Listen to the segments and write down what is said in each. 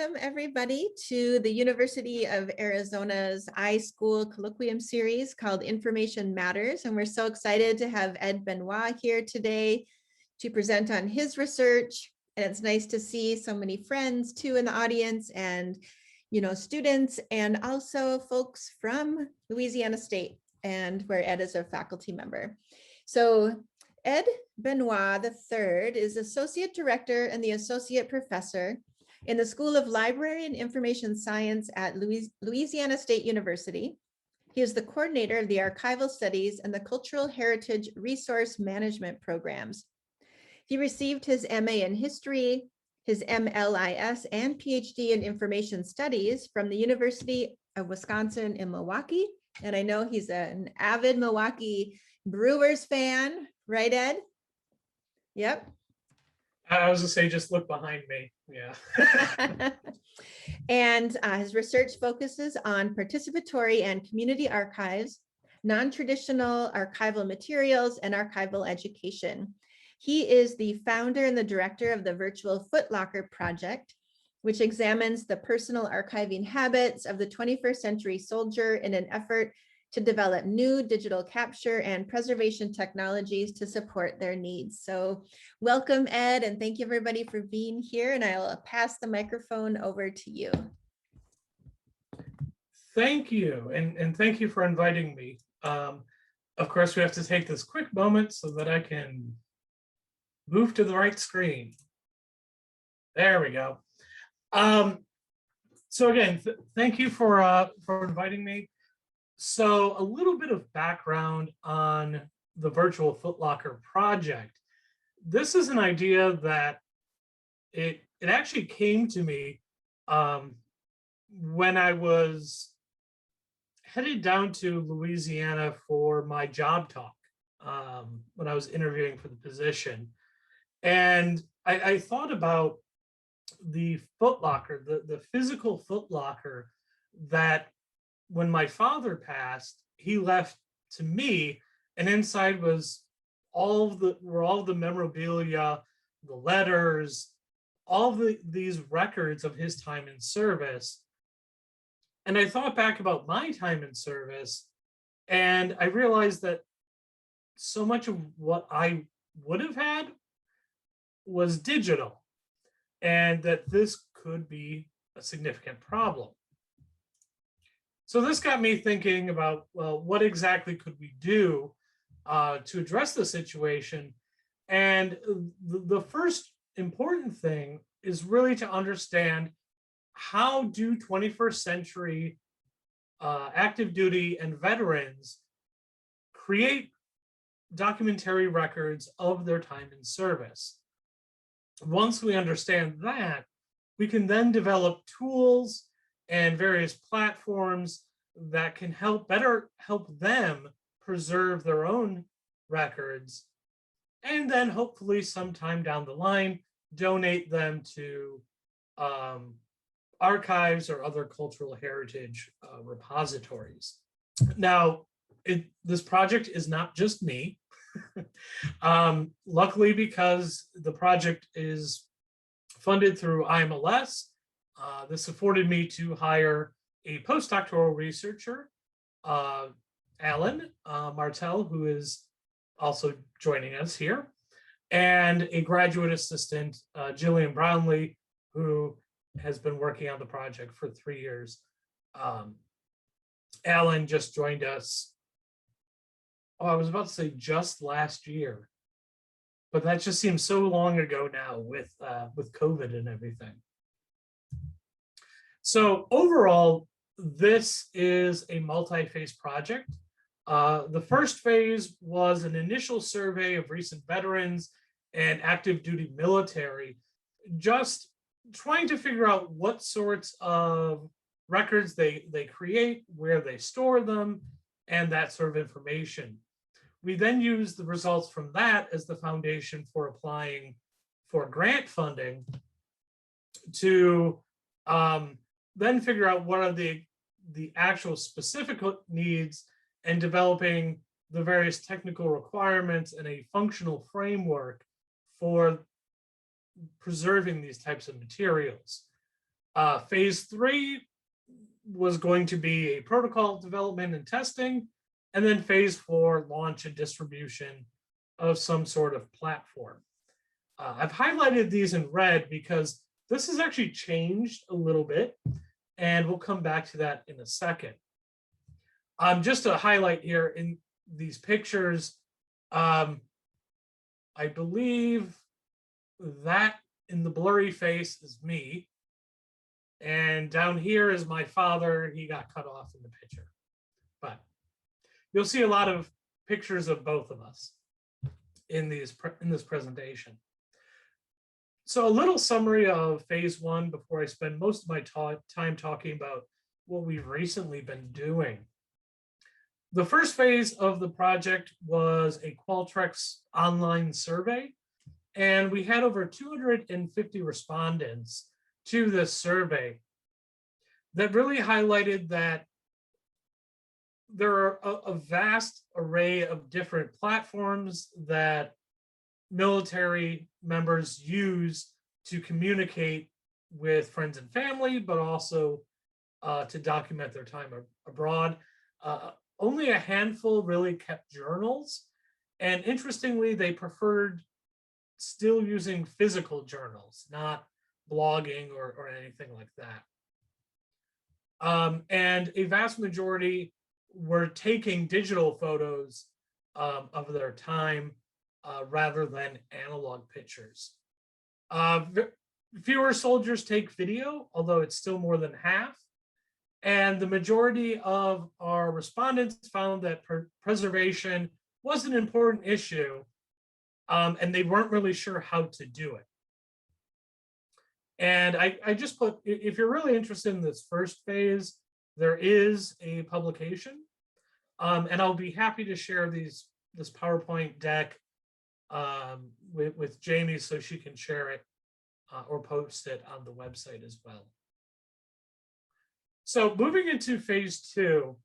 welcome everybody to the University of Arizona's iSchool Colloquium series called Information Matters. And we're so excited to have Ed Benoit here today to present on his research. And it's nice to see so many friends too in the audience and, students and also folks from Louisiana State and where Ed is a faculty member. So Ed Benoit III is Associate Director and the Associate Professor in the School of Library and Information Science at Louisiana State University. He is the coordinator of the Archival Studies and the Cultural Heritage Resource Management programs. He received his MA in History, his MLIS and PhD in Information Studies from the University of Wisconsin in Milwaukee. And I know he's an avid Milwaukee Brewers fan, right, Ed? Yep. I was gonna say, just look behind me. Yeah. And his research focuses on participatory and community archives, non-traditional archival materials, and archival education. He is the founder and the director of the Virtual Footlocker Project, which examines the personal archiving habits of the 21st century soldier in an effort to develop new digital capture and preservation technologies to support their needs. So welcome, Ed, and thank you everybody for being here. And I'll pass the microphone over to you. Thank you, and thank you for inviting me. Of course, we have to take this quick moment so that I can move to the right screen. There we go. So again, thank you for inviting me. So a little bit of background on the Virtual Footlocker Project. This is an idea that it actually came to me when I was headed down to Louisiana for my job talk, when I was interviewing for the position. And I thought about the footlocker, the physical footlocker that when my father passed, he left to me, and inside was all the memorabilia, the letters, these records of his time in service. And I thought back about my time in service, and I realized that so much of what I would have had was digital, and that this could be a significant problem. So this got me thinking about, well, what exactly could we do to address the situation? And the first important thing is really to understand, how do 21st century active duty and veterans create documentary records of their time in service? Once we understand that, we can then develop tools and various platforms that can better help them preserve their own records, and then hopefully sometime down the line donate them to archives or other cultural heritage repositories. Now, this project is not just me. Luckily, because the project is funded through IMLS, this afforded me to hire a postdoctoral researcher, Alan Martel, who is also joining us here, and a graduate assistant, Jillian Brownlee, who has been working on the project for 3 years. Alan just joined us, I was about to say just last year, but that just seems so long ago now with COVID and everything. So overall, this is a multi-phase project. The first phase was an initial survey of recent veterans and active duty military, just trying to figure out what sorts of records they create, where they store them, and that sort of information. We then use the results from that as the foundation for applying for grant funding to then figure out what are the actual specific needs, and developing the various technical requirements and a functional framework for preserving these types of materials. Phase 3 was going to be a protocol development and testing, and then phase 4, launch and distribution of some sort of platform. I've highlighted these in red because this has actually changed a little bit, and we'll come back to that in a second. Just to highlight here in these pictures, I believe that in the blurry face is me. And down here is my father. He got cut off in the picture. But you'll see a lot of pictures of both of us in this presentation. So a little summary of phase 1 before I spend most of my time talking about what we've recently been doing. The first phase of the project was a Qualtrics online survey, and we had over 250 respondents to this survey that really highlighted that there are a vast array of different platforms that military members use to communicate with friends and family, but also to document their time abroad. Only a handful really kept journals. And interestingly, they preferred still using physical journals, not blogging or anything like that. And a vast majority were taking digital photos of their time rather than analog pictures. Fewer soldiers take video, although it's still more than half. And the majority of our respondents found that preservation was an important issue, and they weren't really sure how to do it. And I just put, if you're really interested in this first phase, there is a publication, and I'll be happy to share this PowerPoint deck with Jamie so she can share it or post it on the website as well. So moving into phase 2,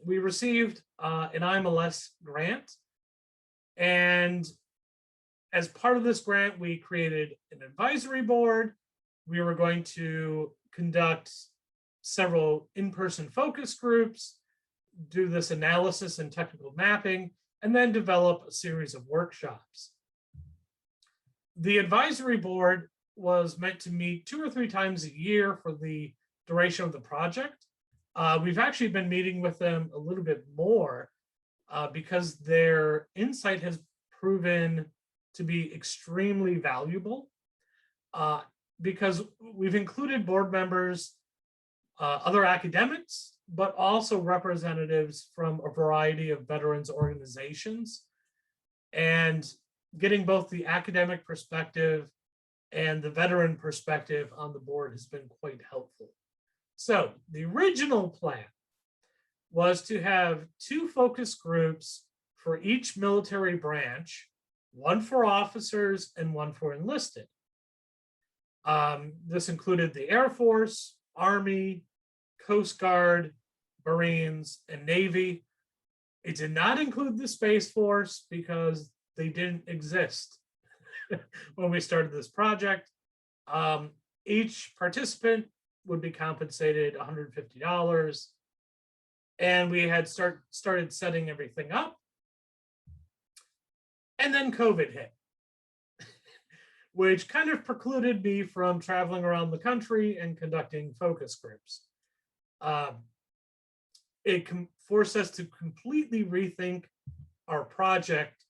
we received an IMLS grant. And as part of this grant, we created an advisory board. We were going to conduct several in-person focus groups, do this analysis and technical mapping, and then develop a series of workshops. The advisory board was meant to meet 2 or 3 times a year for the duration of the project. We've actually been meeting with them a little bit more because their insight has proven to be extremely valuable because we've included board members, other academics, but also representatives from a variety of veterans organizations, and getting both the academic perspective and the veteran perspective on the board has been quite helpful. So the original plan was to have 2 focus groups for each military branch, 1 for officers and 1 for enlisted. This included the Air Force, Army, Coast Guard, Marines, and Navy. It did not include the Space Force because they didn't exist when we started this project. Each participant would be compensated $150. And we had started setting everything up. And then COVID hit, which kind of precluded me from traveling around the country and conducting focus groups. It forced us to completely rethink our project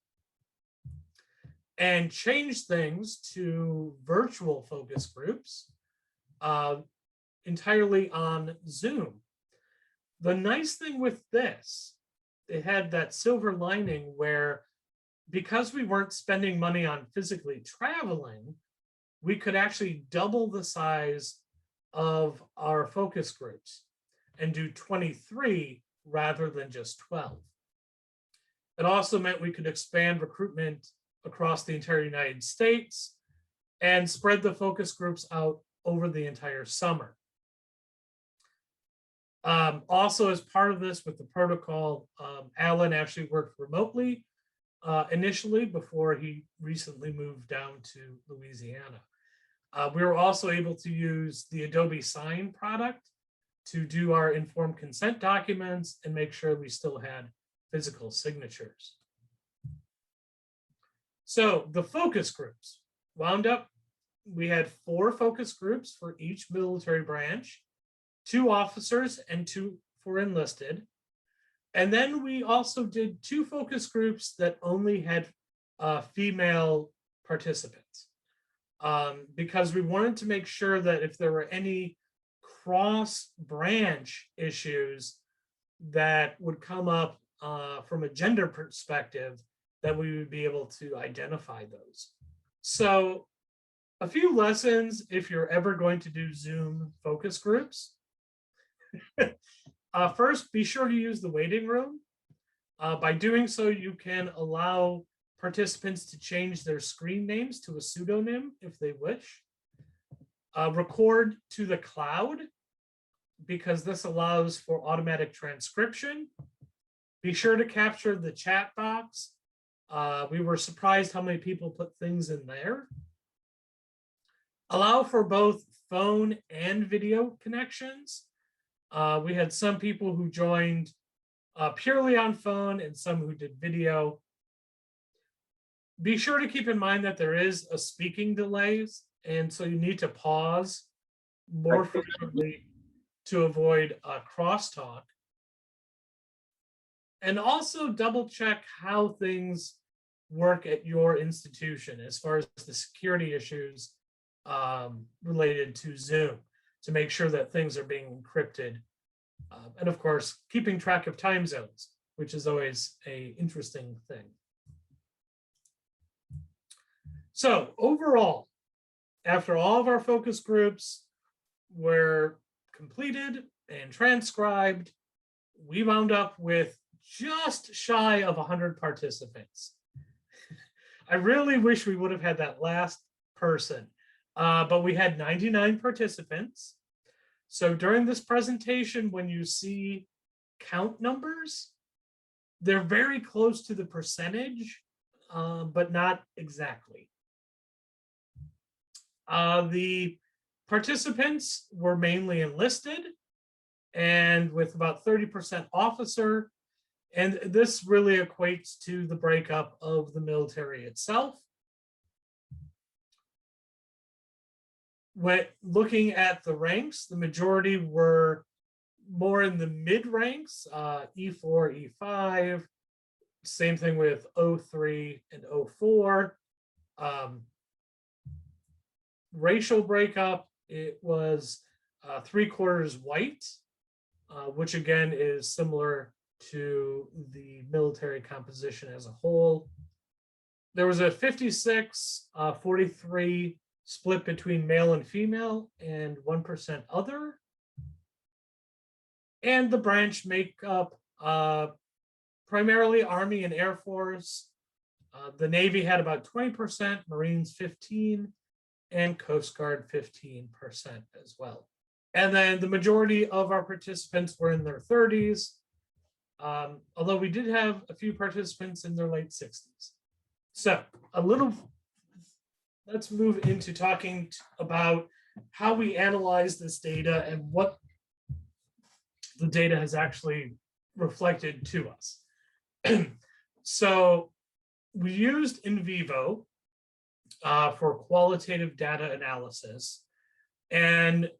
and change things to virtual focus groups entirely on Zoom. The nice thing with this, it had that silver lining where, because we weren't spending money on physically traveling, we could actually double the size of our focus groups and do 23 rather than just 12. It also meant we could expand recruitment across the entire United States and spread the focus groups out over the entire summer. Also, as part of this with the protocol, Alan actually worked remotely initially before he recently moved down to Louisiana. We were also able to use the Adobe Sign product to do our informed consent documents and make sure we still had physical signatures. So the focus groups wound up, we had 4 focus groups for each military branch, 2 officers and 2 for enlisted. And then we also did 2 focus groups that only had female participants, because we wanted to make sure that if there were any cross-branch issues that would come up from a gender perspective, that we would be able to identify those. So a few lessons if you're ever going to do Zoom focus groups. First, be sure to use the waiting room. By doing so, you can allow participants to change their screen names to a pseudonym if they wish. Record to the cloud, because this allows for automatic transcription. Be sure to capture the chat box. We were surprised how many people put things in there. Allow for both phone and video connections. We had some people who joined purely on phone and some who did video. Be sure to keep in mind that there is a speaking delays, and so you need to pause more frequently to avoid crosstalk. And also double check how things work at your institution as far as the security issues related to Zoom, to make sure that things are being encrypted. And of course, keeping track of time zones, which is always an interesting thing. So overall, after all of our focus groups were completed and transcribed, we wound up with just shy of 100 participants. I really wish we would have had that last person, but we had 99 participants. So during this presentation, when you see count numbers, they're very close to the percentage, but not exactly. The participants were mainly enlisted, and with about 30% officer, and this really equates to the breakup of the military itself. When looking at the ranks, the majority were more in the mid ranks, E4, E5, same thing with O3 and O4. Racial breakup, it was 3/4 white, which again is similar to the military composition as a whole. There was a 56-43 split between male and female and 1% other. And the branch makeup primarily Army and Air Force. The Navy had about 20%, Marines 15%, and Coast Guard 15% as well. And then the majority of our participants were in their 30s, although we did have a few participants in their late 60s. So let's move into talking about how we analyze this data and what the data has actually reflected to us. So we used in vivo for qualitative data analysis, and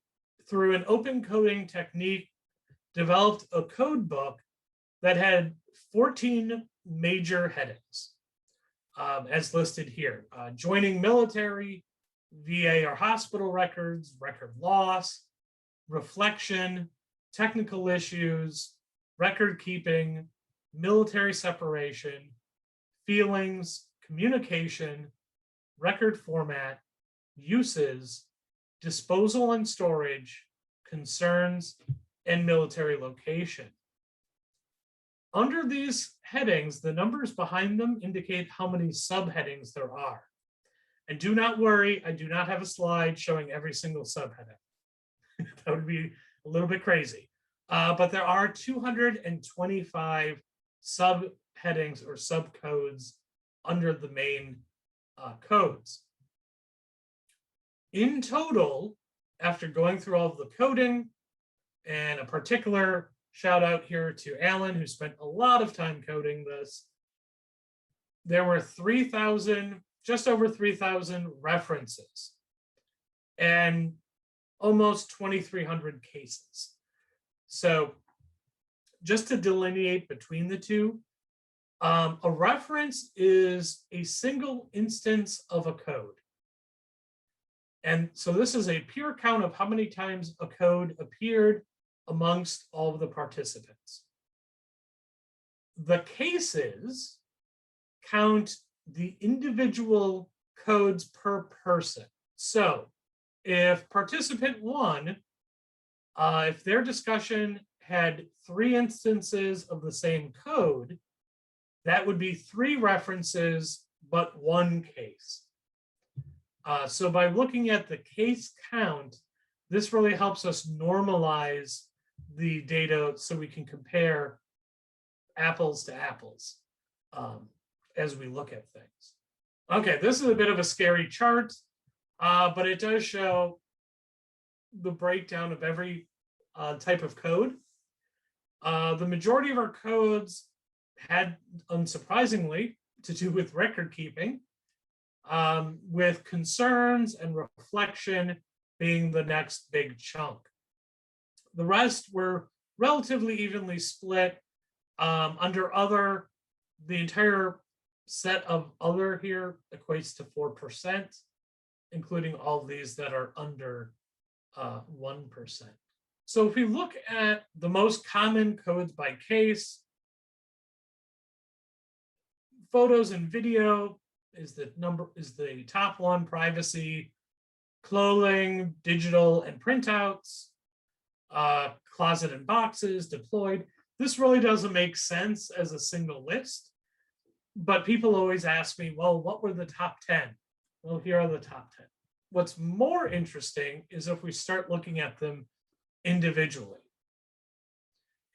through an open coding technique, developed a code book that had 14 major headings, as listed here: joining military, VA or hospital records, record loss, reflection, technical issues, record keeping, military separation, feelings, communication, record format, uses, disposal and storage, concerns, and military location. Under these headings, the numbers behind them indicate how many subheadings there are. And do not worry, I do not have a slide showing every single subheading. That would be a little bit crazy. But there are 225 subheadings or subcodes under the main codes. In total, after going through all of the coding, and a particular shout out here to Alan, who spent a lot of time coding this, there were 3,000, just over 3,000 references and almost 2,300 cases. So just to delineate between the two, a reference is a single instance of a code. And so this is a pure count of how many times a code appeared amongst all of the participants. The cases count the individual codes per person. So if participant 1, if their discussion had 3 instances of the same code, that would be 3 references, but 1 case. So by looking at the case count, this really helps us normalize the data so we can compare apples to apples as we look at things. Okay, this is a bit of a scary chart, but it does show the breakdown of every type of code. The majority of our codes had, unsurprisingly, to do with record keeping, with concerns and reflection being the next big chunk. The rest were relatively evenly split. Under other, the entire set of other here equates to 4%, including all of these that are under 1%. So if we look at the most common codes by case, photos and video is the top one, privacy, clothing, digital and printouts, closet and boxes, deployed. This really doesn't make sense as a single list, but people always ask me, well, what were the top 10? Well, here are the top 10. What's more interesting is if we start looking at them individually.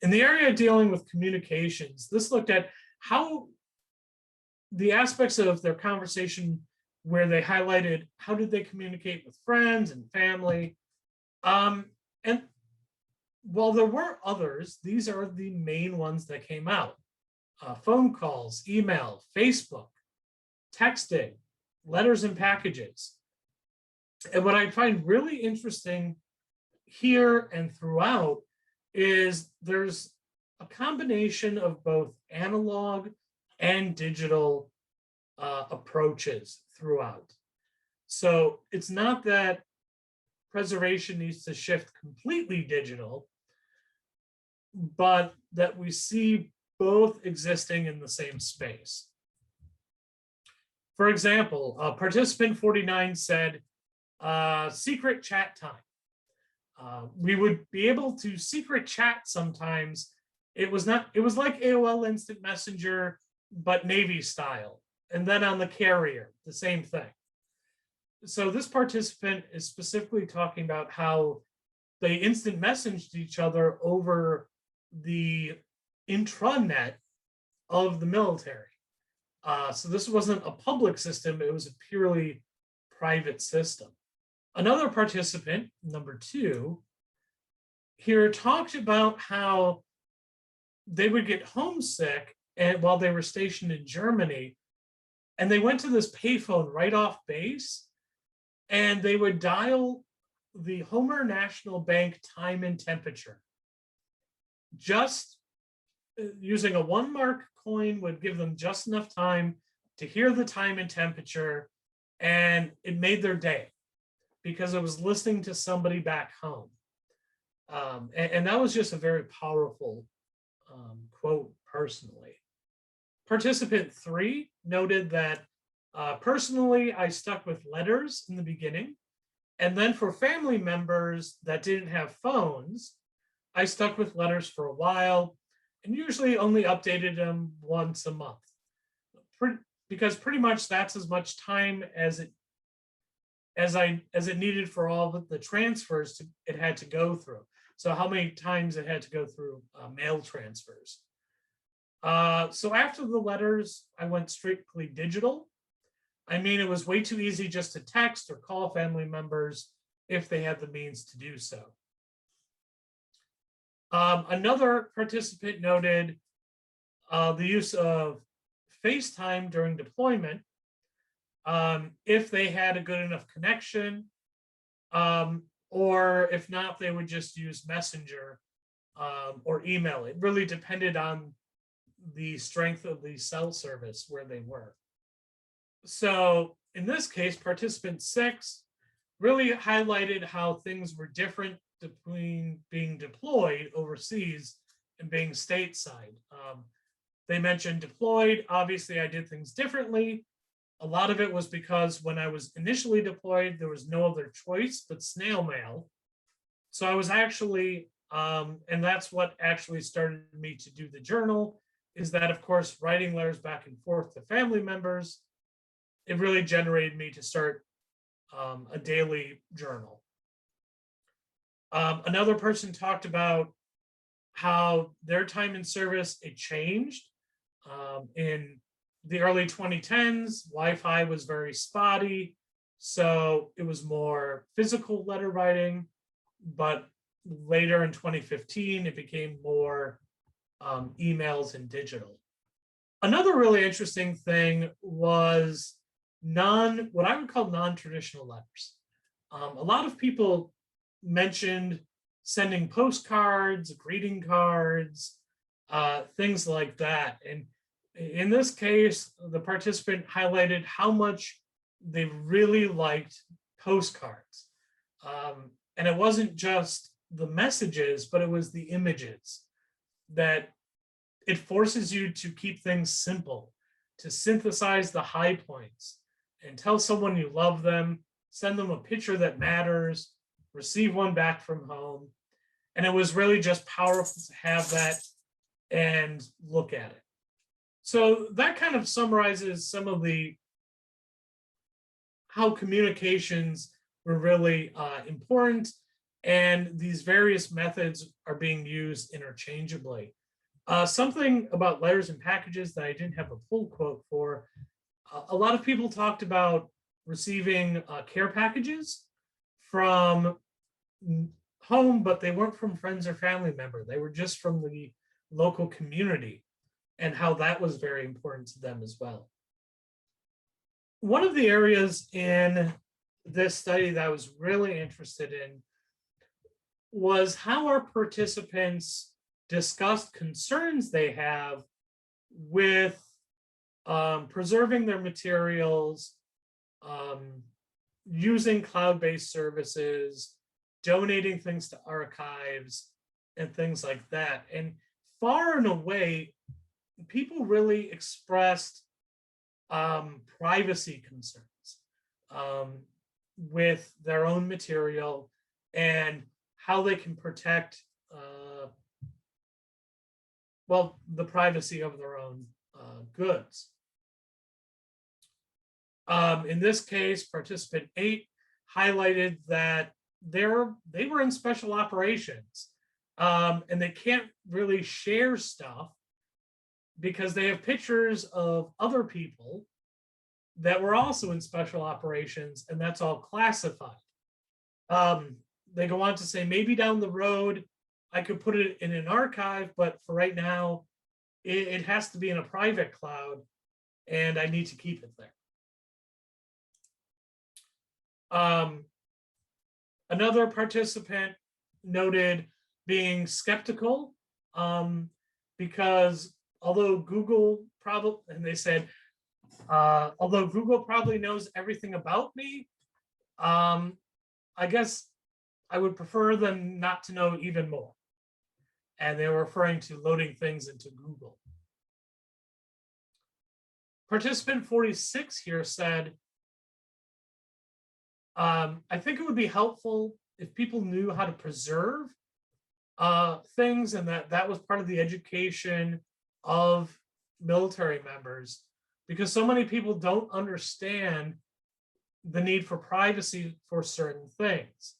In the area dealing with communications, this looked at how the aspects of their conversation where they highlighted how did they communicate with friends and family. And while there were others, these are the main ones that came out. Phone calls, email, Facebook, texting, letters and packages. And what I find really interesting here and throughout is there's a combination of both analog and digital approaches throughout. So it's not that preservation needs to shift completely digital, but that we see both existing in the same space. For example, participant 49 said, secret chat time. We would be able to secret chat sometimes. It was like AOL Instant Messenger, but Navy style. And then on the carrier, the same thing. So this participant is specifically talking about how they instant messaged each other over the intranet of the military. So this wasn't a public system, it was a purely private system. Another participant, number 2, here talked about how they would get homesick and while they were stationed in Germany, and they went to this payphone right off base, and they would dial the Homer National Bank time and temperature. Just using a 1 mark coin would give them just enough time to hear the time and temperature, and it made their day because it was listening to somebody back home. And that was just a very powerful quote personally. Participant 3 noted that personally, I stuck with letters in the beginning. And then for family members that didn't have phones, I stuck with letters for a while and usually only updated them once a month. Because pretty much that's as much time as it needed for all of the transfers it had to go through. So how many times it had to go through mail transfers. So after the letters, I went strictly digital. I mean, it was way too easy just to text or call family members if they had the means to do so. Another participant noted the use of FaceTime during deployment, if they had a good enough connection, or if not, they would just use Messenger or email. It really depended on the strength of the cell service where they were. So in this case, participant 6 really highlighted how things were different between being deployed overseas and being stateside. They mentioned deployed. Obviously, I did things differently. A lot of it was because when I was initially deployed, there was no other choice but snail mail. So I was actually, and that's what actually started me to do the journal, is that, of course, writing letters back and forth to family members, it really generated me to start a daily journal. Another person talked about how their time in service, it changed. In the early 2010s, Wi-Fi was very spotty, so it was more physical letter writing, but later in 2015, it became more emails and digital. Another really interesting thing was what I would call non-traditional letters. A lot of people mentioned sending postcards, greeting cards, things like that. And in this case, the participant highlighted how much they really liked postcards. And it wasn't just the messages, but it was the images, that it forces you to keep things simple, to synthesize the high points and tell someone you love them, send them a picture that matters, receive one back from home. And it was really just powerful to have that and look at it. So that kind of summarizes some of how communications were really important, and these various methods are being used interchangeably. Something about letters and packages that I didn't have a full quote for. A lot of people talked about receiving care packages from home, but they weren't from friends or family member. They were just from the local community, and how that was very important to them as well. One of the areas in this study that I was really interested in was how our participants discussed concerns they have with preserving their materials, using cloud-based services, donating things to archives, and things like that. And far and away, people really expressed privacy concerns with their own material and how they can protect the privacy of their own goods. In this case, participant 8 highlighted that they were in special operations, and they can't really share stuff because they have pictures of other people that were also in special operations, and that's all classified. They go on to say, maybe down the road, I could put it in an archive, but for right now, it has to be in a private cloud, and I need to keep it there. Another participant noted being skeptical because although Google probably knows everything about me, I guess I would prefer them not to know even more. And they were referring to loading things into Google. Participant 46 here said, I think it would be helpful if people knew how to preserve things, and that was part of the education of military members, because so many people don't understand the need for privacy for certain things.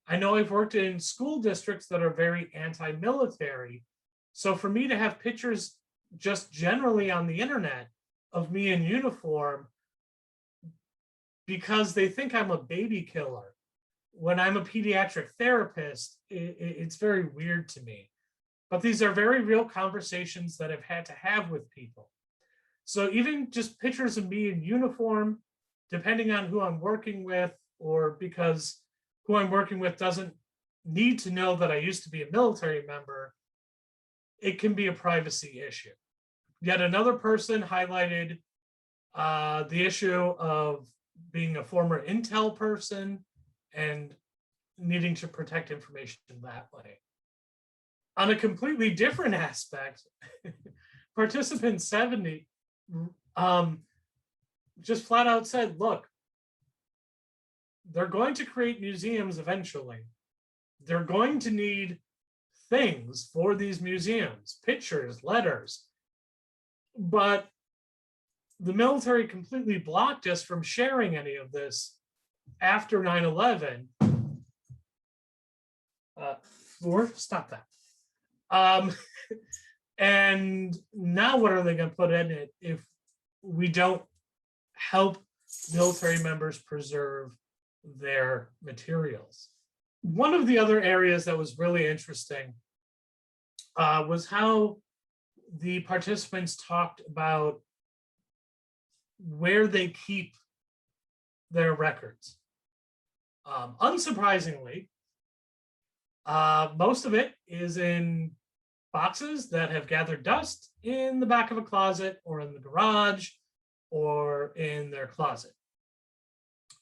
I know I've worked in school districts that are very anti-military. So for me to have pictures just generally on the internet of me in uniform, because they think I'm a baby killer. When I'm a pediatric therapist, it's very weird to me. But these are very real conversations that I've had to have with people. So even just pictures of me in uniform, depending on who I'm working with, or because who I'm working with doesn't need to know that I used to be a military member, it can be a privacy issue. Yet another person highlighted the issue of being a former intel person and needing to protect information that way. On a completely different aspect, participant 70 just flat out said, look, they're going to create museums eventually. They're going to need things for these museums, pictures, letters. But the military completely blocked us from sharing any of this after 9/11. Floor, stop that. And now what are they going to put in it if we don't help military members preserve their materials? One of the other areas that was really interesting was how the participants talked about where they keep their records. Unsurprisingly, most of it is in boxes that have gathered dust in the back of a closet or in the garage or in their closet.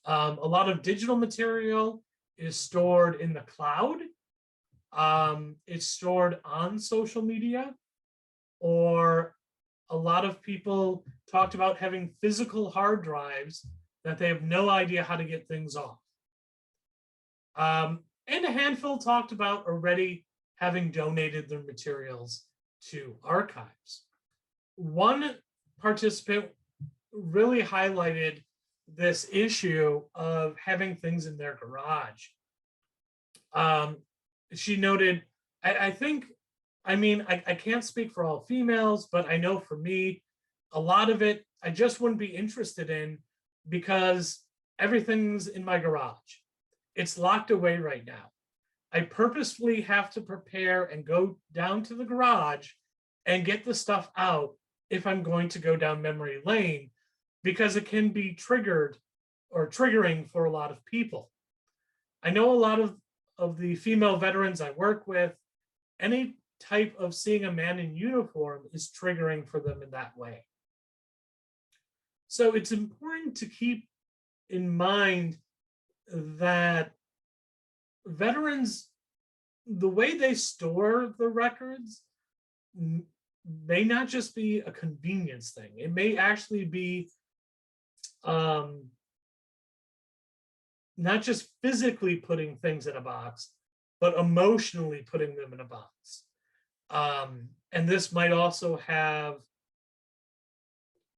A lot of digital material is stored in the cloud. It's stored on social media, or a lot of people talked about having physical hard drives that they have no idea how to get things off. And a handful talked about already having donated their materials to archives. One participant really highlighted this issue of having things in their garage. She noted, I can't speak for all females, but I know for me, a lot of it, I just wouldn't be interested in because everything's in my garage. It's locked away right now. I purposefully have to prepare and go down to the garage and get the stuff out if I'm going to go down memory lane, because it can be triggered or triggering for a lot of people. I know a lot of the female veterans I work with, any type of seeing a man in uniform is triggering for them in that way. So it's important to keep in mind that veterans, the way they store the records may not just be a convenience thing. It may actually be not just physically putting things in a box, but emotionally putting them in a box. And this might also have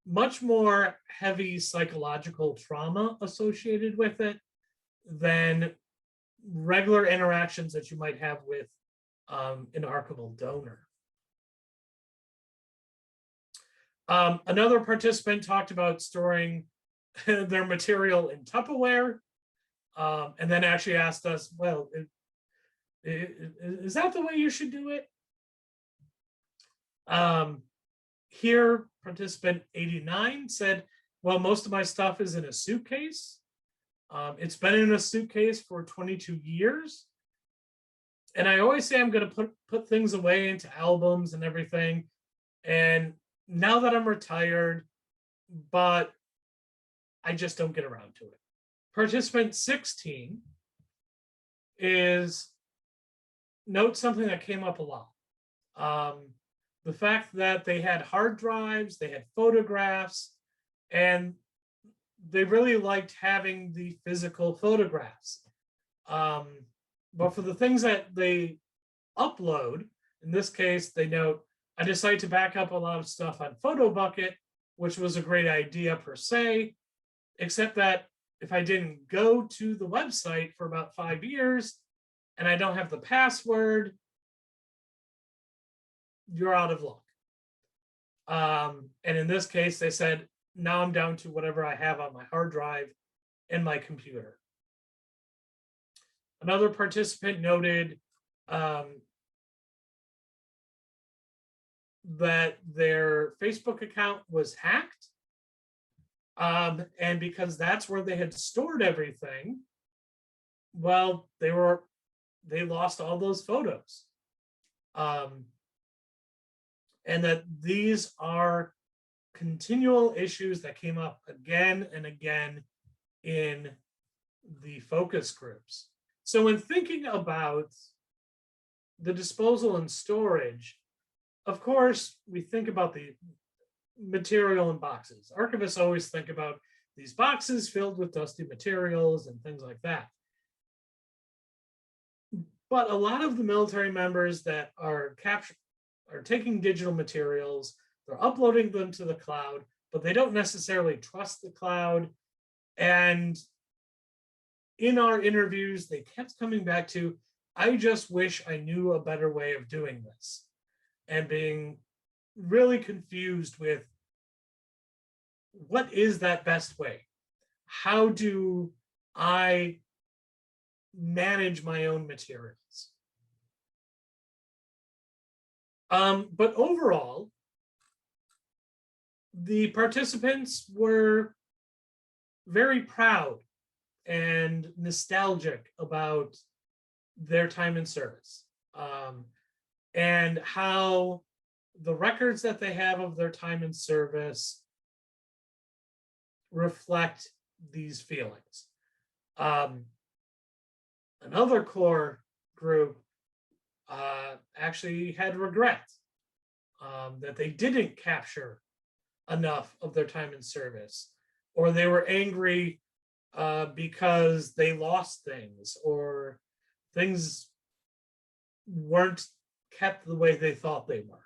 much more heavy psychological trauma associated with it than regular interactions that you might have with an archival donor. Another participant talked about storing their material in Tupperware, and then actually asked us, well, is that the way you should do it? Here, participant 89 said, well, most of my stuff is in a suitcase. It's been in a suitcase for 22 years. And I always say I'm going to put things away into albums and everything. And now that I'm retired, but I just don't get around to it. Participant 16 note something that came up a lot. The fact that they had hard drives, they had photographs, and they really liked having the physical photographs. But for the things that they upload, in this case, they note, I decided to back up a lot of stuff on PhotoBucket, which was a great idea per se, except that if I didn't go to the website for about 5 years and I don't have the password, you're out of luck. And in this case, they said, now I'm down to whatever I have on my hard drive and my computer. Another participant noted that their Facebook account was hacked. And because that's where they had stored everything, well, they lost all those photos. And that these are continual issues that came up again and again in the focus groups. So when thinking about the disposal and storage, of course, we think about the material in boxes. Archivists always think about these boxes filled with dusty materials and things like that. But a lot of the military members that are taking digital materials, they're uploading them to the cloud, but they don't necessarily trust the cloud. And in our interviews, they kept coming back to, I just wish I knew a better way of doing this, and being really confused with what is that best way? How do I manage my own materials? But overall, the participants were very proud and nostalgic about their time in service, and how the records that they have of their time in service reflect these feelings. Another core group actually had regret that they didn't capture enough of their time in service, or they were angry because they lost things, or things weren't kept the way they thought they were.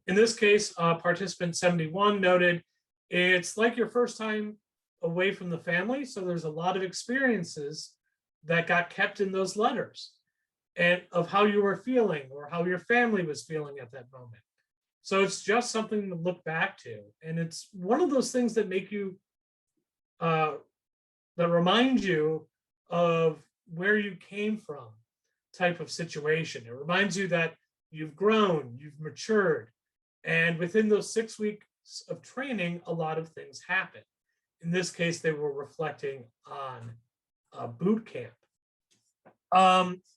In this case, participant 71 noted, it's like your first time away from the family, so there's a lot of experiences that got kept in those letters, and of how you were feeling or how your family was feeling at that moment. So it's just something to look back to. And it's one of those things that make you, that remind you of where you came from type of situation. It reminds you that you've grown, you've matured. And within those 6 weeks of training, a lot of things happen. In this case, they were reflecting on boot camp.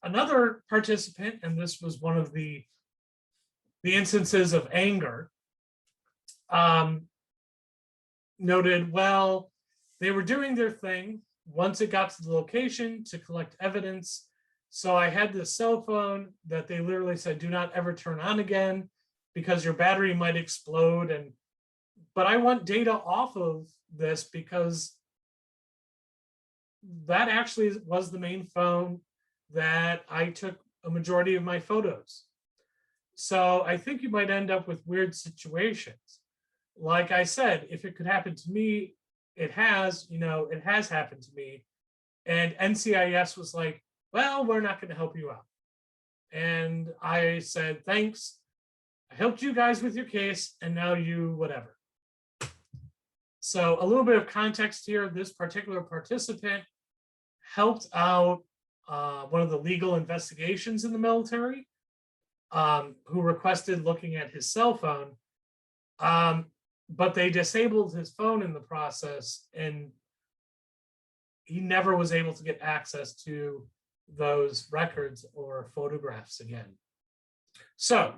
Another participant, and this was one of the instances of anger, noted, well, they were doing their thing once it got to the location to collect evidence. So I had this cell phone that they literally said, do not ever turn on again because your battery might explode. But I want data off of this because that actually was the main phone that I took a majority of my photos. So I think you might end up with weird situations. Like I said, if it could happen to me, it has happened to me. And NCIS was like, well, we're not going to help you out. And I said, thanks. I helped you guys with your case, and now you whatever. So a little bit of context here. This particular participant helped out one of the legal investigations in the military, who requested looking at his cell phone, but they disabled his phone in the process, and he never was able to get access to those records or photographs again. So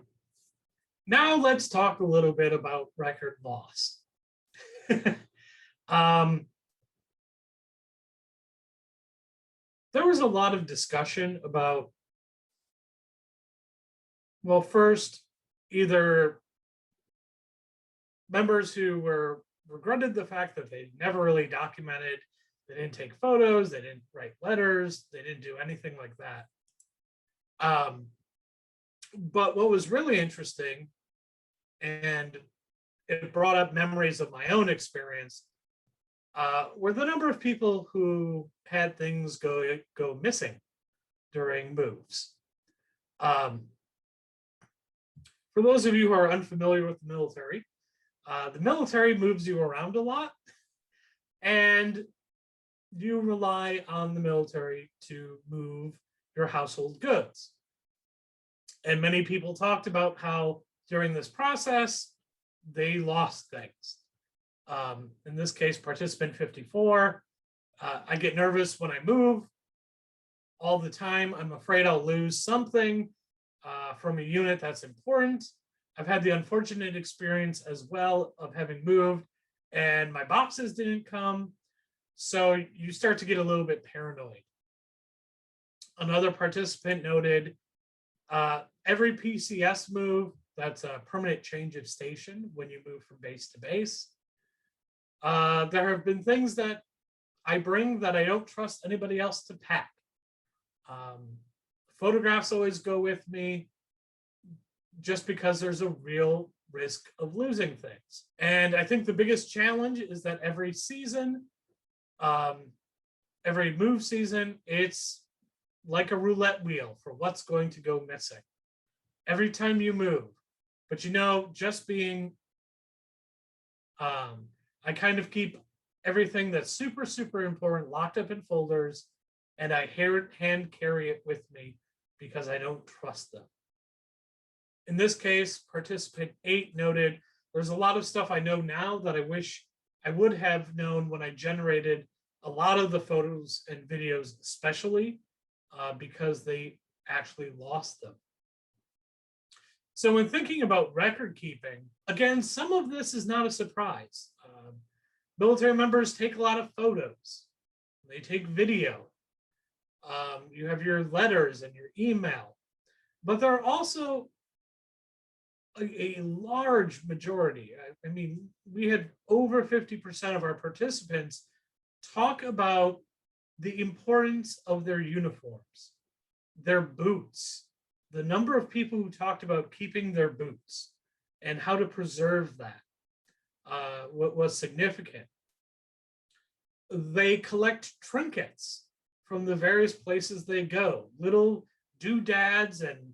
now let's talk a little bit about record loss. There was a lot of discussion about, well, first, either members who regretted the fact that they never really documented, they didn't take photos, they didn't write letters, they didn't do anything like that. But what was really interesting, and it brought up memories of my own experience, were the number of people who had things go missing during moves. For those of you who are unfamiliar with the military moves you around a lot. And you rely on the military to move your household goods. And many people talked about how during this process, they lost things. In this case, participant 54, I get nervous when I move all the time. I'm afraid I'll lose something from a unit that's important. I've had the unfortunate experience as well of having moved and my boxes didn't come. So you start to get a little bit paranoid. Another participant noted, every PCS move, that's a permanent change of station when you move from base to base. There have been things that I bring that I don't trust anybody else to pack. Photographs always go with me just because there's a real risk of losing things. And I think the biggest challenge is that every season, every move season, it's like a roulette wheel for what's going to go missing every time you move. But just being, I kind of keep everything that's super, super important locked up in folders, and I hand carry it with me because I don't trust them. In this case, participant 8 noted, there's a lot of stuff I know now that I wish I would have known when I generated a lot of the photos and videos, especially because they actually lost them. So when thinking about record keeping, again, some of this is not a surprise. Military members take a lot of photos. They take video. You have your letters and your email. But there are also a large majority. I mean, we had over 50% of our participants talk about the importance of their uniforms, their boots, the number of people who talked about keeping their boots and how to preserve that was significant. They collect trinkets from the various places they go, little doodads, and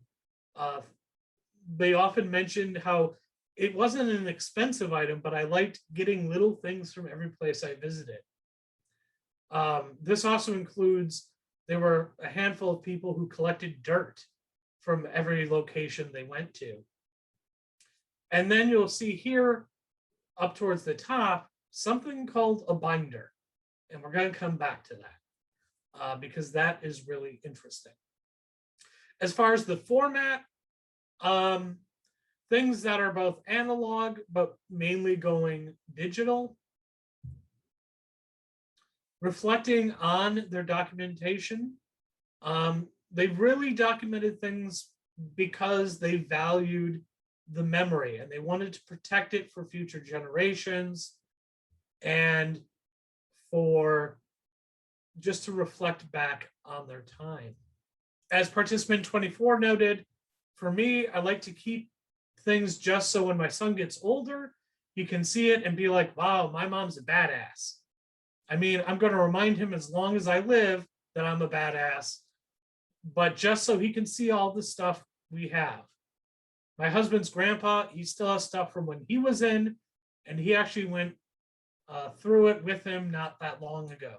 they often mentioned how it wasn't an expensive item, but I liked getting little things from every place I visited. This also includes, there were a handful of people who collected dirt from every location they went to. And then you'll see here up towards the top, something called a binder. And we're going to come back to that because that is really interesting. As far as the format, things that are both analog, but mainly going digital. Reflecting on their documentation, they really documented things because they valued the memory and they wanted to protect it for future generations and for just to reflect back on their time. As participant 24 noted, for me, I like to keep things just so when my son gets older, he can see it and be like, wow, my mom's a badass. I mean, I'm going to remind him as long as I live that I'm a badass, but just so he can see all the stuff we have. My husband's grandpa, he still has stuff from when he was in, and he actually went through it with him not that long ago.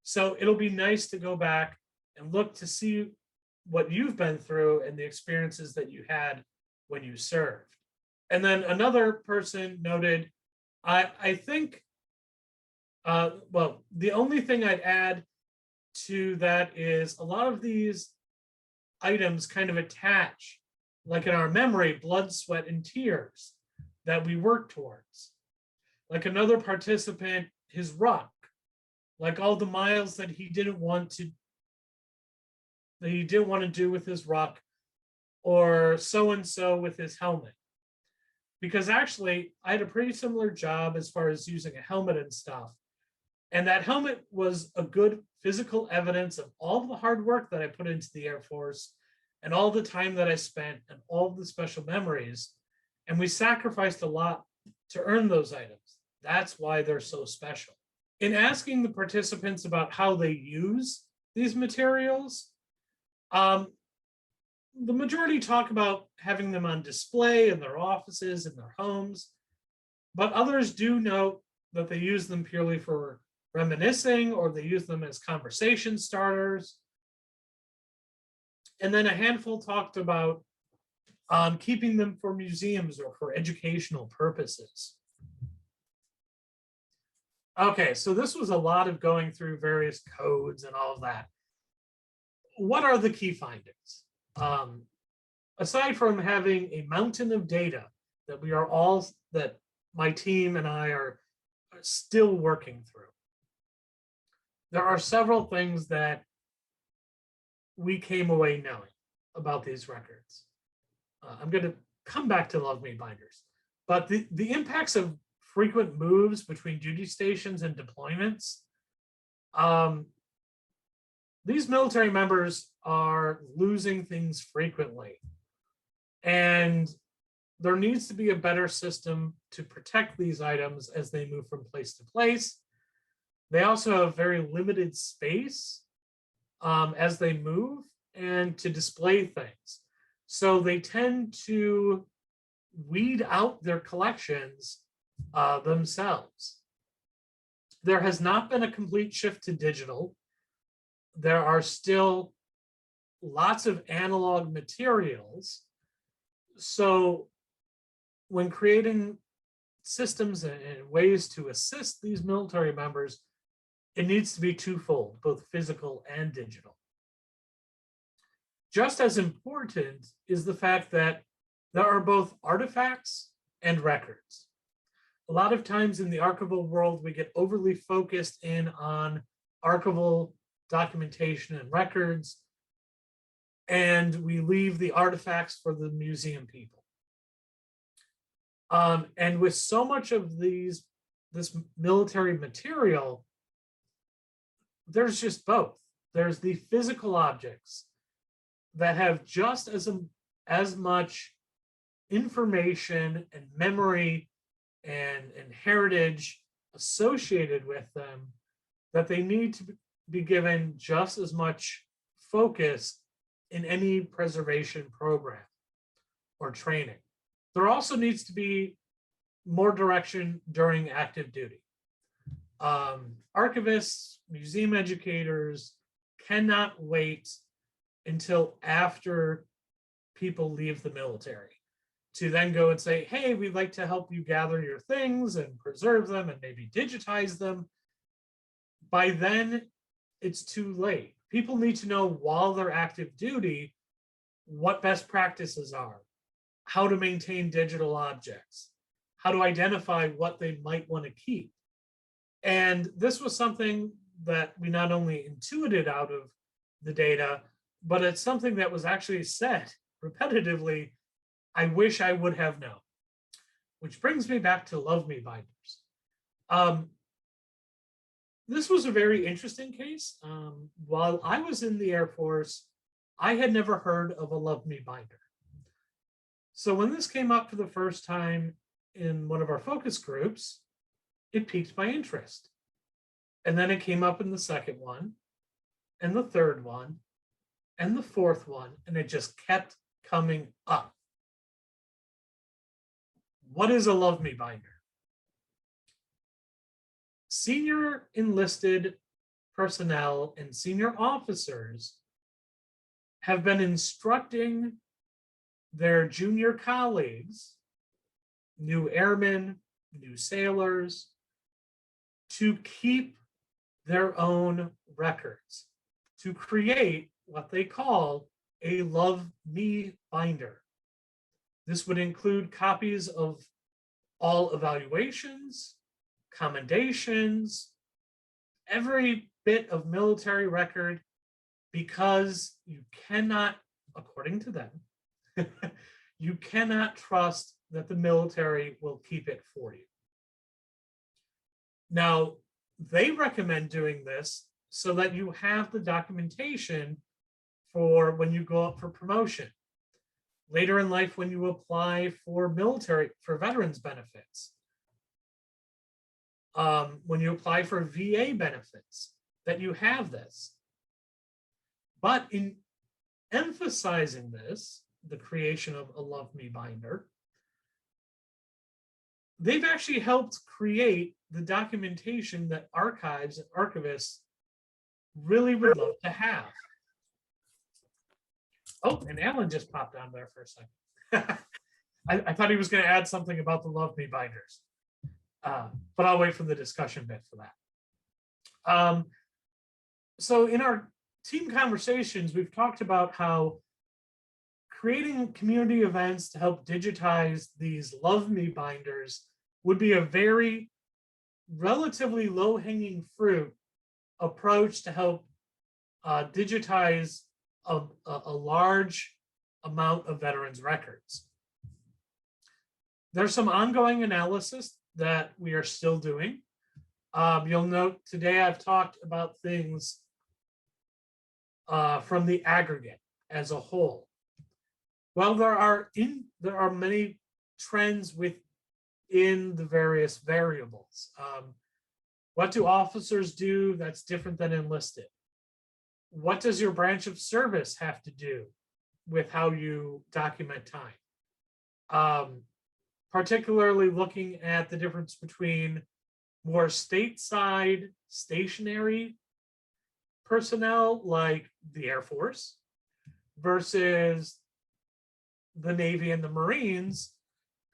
So it'll be nice to go back and look to see what you've been through and the experiences that you had when you served. And then another person noted, I think, well, the only thing I'd add to that is a lot of these items kind of attach, like in our memory, blood, sweat, and tears that we work towards. Like another participant, his ruck, like all the miles that he didn't want to do with his ruck, or so-and-so with his helmet. Because actually, I had a pretty similar job as far as using a helmet and stuff. And that helmet was a good physical evidence of all the hard work that I put into the Air Force and all the time that I spent and all the special memories. And we sacrificed a lot to earn those items. That's why they're so special. In asking the participants about how they use these materials, the majority talk about having them on display in their offices, in their homes, but others do note that they use them purely for reminiscing, or they use them as conversation starters. And then a handful talked about keeping them for museums or for educational purposes. Okay, so this was a lot of going through various codes and all of that. What are the key findings? Aside from having a mountain of data that my team and I are still working through, there are several things that we came away knowing about these records. I'm going to come back to Love Me binders, but the impacts of frequent moves between duty stations and deployments, these military members are losing things frequently. And there needs to be a better system to protect these items as they move from place to place. They also have very limited space as they move and to display things. So they tend to weed out their collections themselves. There has not been a complete shift to digital. There are still lots of analog materials. So when creating systems and ways to assist these military members, it needs to be twofold, both physical and digital. Just as important is the fact that there are both artifacts and records. A lot of times in the archival world, we get overly focused in on archival documentation and records, and we leave the artifacts for the museum people. And with so much of this military material, there's just both. There's the physical objects that have just as much information and memory and heritage associated with them, that they need to be given just as much focus in any preservation program or training. There also needs to be more direction during active duty. Archivists, museum educators cannot wait until after people leave the military to then go and say, hey, we'd like to help you gather your things and preserve them and maybe digitize them. By then, it's too late. People need to know while they're active duty what best practices are, how to maintain digital objects, how to identify what they might want to keep. And this was something that we not only intuited out of the data, but it's something that was actually said repetitively, I wish I would have known. Which brings me back to Love Me binders. This was a very interesting case. While I was in the Air Force, I had never heard of a Love Me binder. So when this came up for the first time in one of our focus groups, it piqued my interest. And then it came up in the second one, and the third one, and the fourth one, and it just kept coming up. What is a Love Me binder? Senior enlisted personnel and senior officers have been instructing their junior colleagues, new airmen, new sailors, to keep their own records, to create what they call a Love Me binder. This would include copies of all evaluations, commendations, every bit of military record, because you cannot, according to them, you cannot trust that the military will keep it for you. Now, they recommend doing this so that you have the documentation for when you go up for promotion. Later in life, when you apply for veterans benefits, when you apply for VA benefits, that you have this. But in emphasizing this, the creation of a Love Me binder, they've actually helped create the documentation that archives and archivists really would love to have. Oh, and Alan just popped on there for a second. I thought he was going to add something about the Love Me binders, but I'll wait for the discussion bit for that. So in our team conversations, we've talked about how creating community events to help digitize these Love Me binders would be a very relatively low-hanging fruit approach to help digitize a large amount of veterans' records. There's some ongoing analysis that we are still doing. You'll note today I've talked about things from the aggregate as a whole. Well, there are many trends within the various variables. What do officers do that's different than enlisted? What does your branch of service have to do with how you document time? Particularly looking at the difference between more stateside stationary personnel like the Air Force versus the Navy and the Marines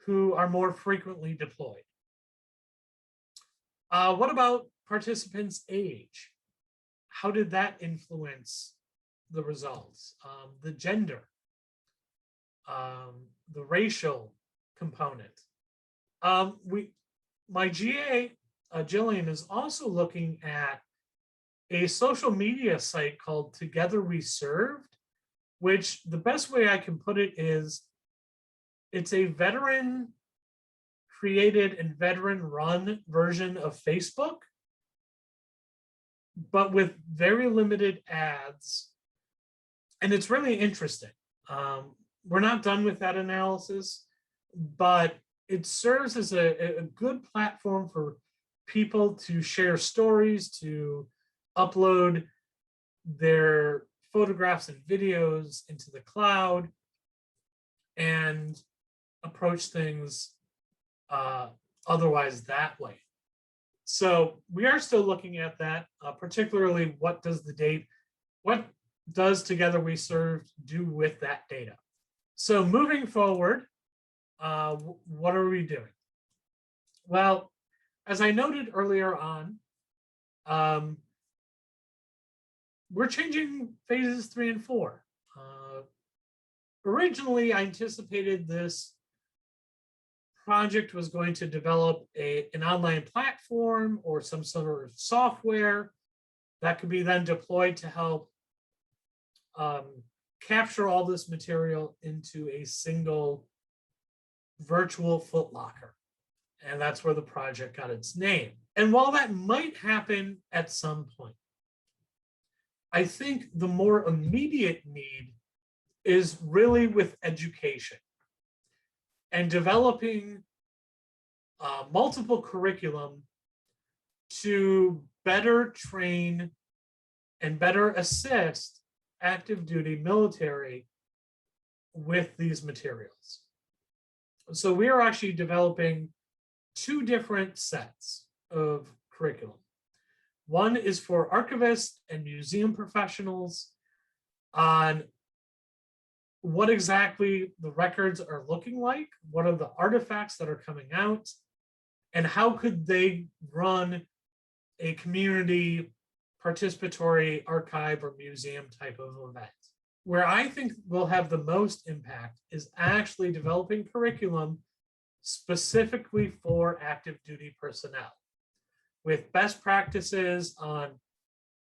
who are more frequently deployed. What about participants' age? How did that influence the results? The gender, the racial component. My GA, Jillian, is also looking at a social media site called Together We Served, which the best way I can put it is it's a veteran created and veteran run version of Facebook, but with very limited ads. And it's really interesting. We're not done with that analysis, but it serves as a good platform for people to share stories, to upload their photographs and videos into the cloud, and approach things otherwise that way. So we are still looking at that, particularly what does Together We Serve do with that data? So moving forward, what are we doing? Well, as I noted earlier on, we're changing phases 3 and 4. Originally, I anticipated this project was going to develop an online platform or some sort of software that could be then deployed to help capture all this material into a single virtual footlocker. And that's where the project got its name. And while that might happen at some point, I think the more immediate need is really with education and developing multiple curriculum to better train and better assist active duty military with these materials. So we are actually developing 2 different sets of curriculum. One is for archivists and museum professionals on what exactly the records are looking like, what are the artifacts that are coming out, and how could they run a community participatory archive or museum type of event. Where I think we'll have the most impact is actually developing curriculum specifically for active duty personnel, with best practices on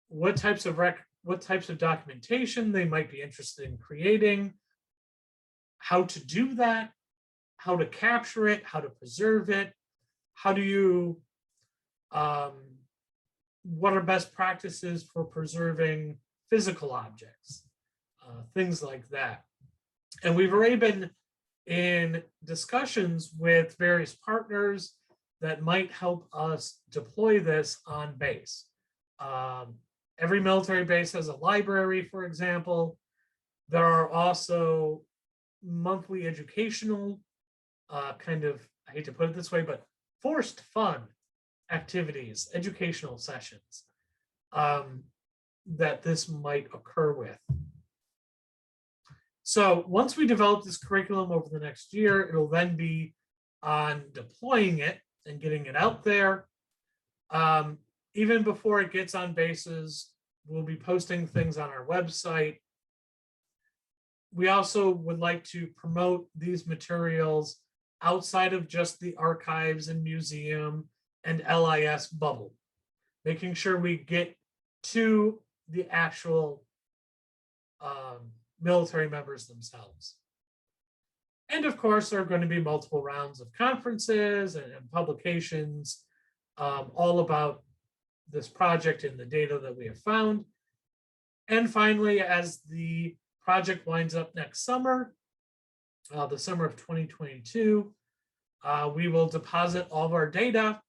what types of documentation they might be interested in creating, how to do that, how to capture it, how to preserve it, how do you, what are best practices for preserving physical objects, things like that. And we've already been in discussions with various partners that might help us deploy this on base. Every military base has a library, for example. There are also monthly educational kind of, I hate to put it this way, but forced fun activities, educational sessions that this might occur with. So once we develop this curriculum over the next year, it'll then be on deploying it and getting it out there. Even before it gets on bases, we'll be posting things on our website. We also would like to promote these materials outside of just the archives and museum and LIS bubble, making sure we get to the actual military members themselves. And of course, there are going to be multiple rounds of conferences and publications all about this project and the data that we have found. And finally, as the project winds up next summer, the summer of 2022, we will deposit all of our data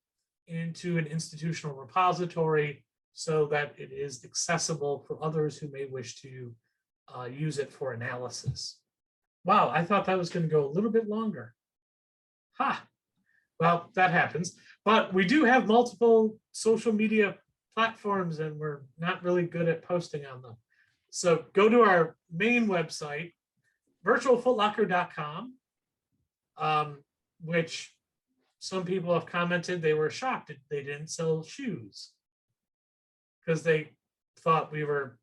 into an institutional repository so that it is accessible for others who may wish to use it for analysis. Wow, I thought that was going to go a little bit longer. Ha! Well, that happens. But we do have multiple social media platforms and we're not really good at posting on them. So go to our main website, virtualfootlocker.com, which some people have commented they were shocked that they didn't sell shoes because they thought we were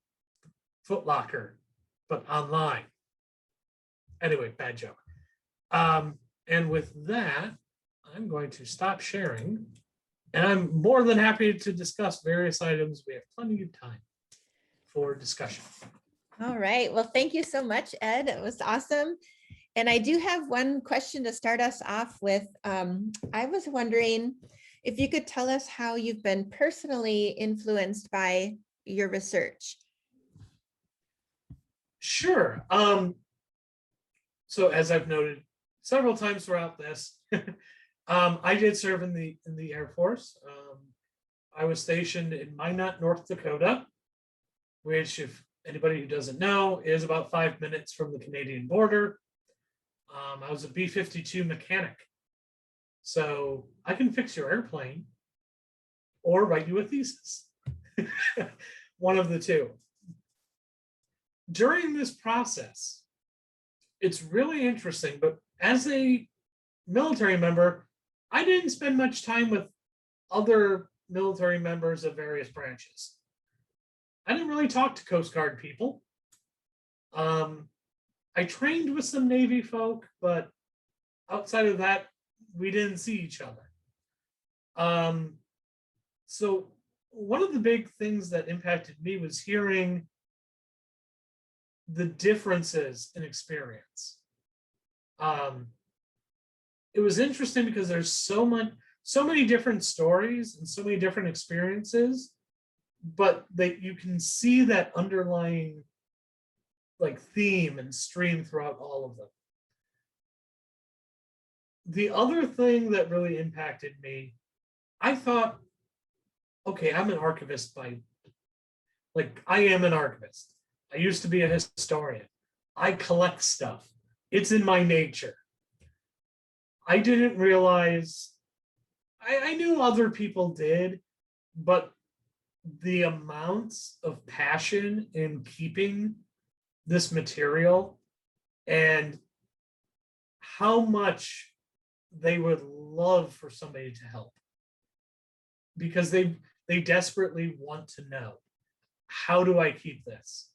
Foot Locker, but online. Anyway, bad joke. And with that, I'm going to stop sharing. And I'm more than happy to discuss various items. We have plenty of time for discussion. All right. Well, thank you so much, Ed. It was awesome. And I do have one question to start us off with. I was wondering if you could tell us how you've been personally influenced by your research. Sure. So as I've noted several times throughout this, I did serve in the Air Force. I was stationed in Minot, North Dakota, which, if anybody who doesn't know, is about 5 minutes from the Canadian border. I was a B-52 mechanic. So I can fix your airplane or write you a thesis. One of the two. During this process, it's really interesting, but as a military member, I didn't spend much time with other military members of various branches. I didn't really talk to Coast Guard people. I trained with some Navy folk, but outside of that, we didn't see each other. So one of the big things that impacted me was hearing the differences in experience. It was interesting because there's so many different stories and so many different experiences, but you can see that underlying like theme and stream throughout all of them. The other thing that really impacted me, I thought, okay, I'm an archivist I am an archivist. I used to be a historian. I collect stuff. It's in my nature. I didn't realize, I knew other people did, but the amounts of passion in keeping this material and how much they would love for somebody to help, because they desperately want to know, how do I keep this?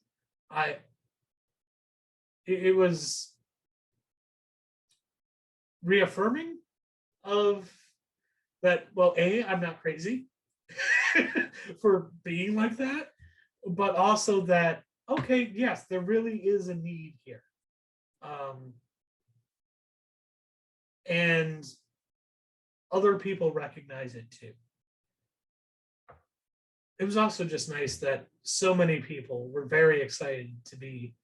It was reaffirming of that, well, I'm not crazy for being like that, but also that, okay, yes, there really is a need here. And other people recognize it too. It was also just nice that so many people were very excited to be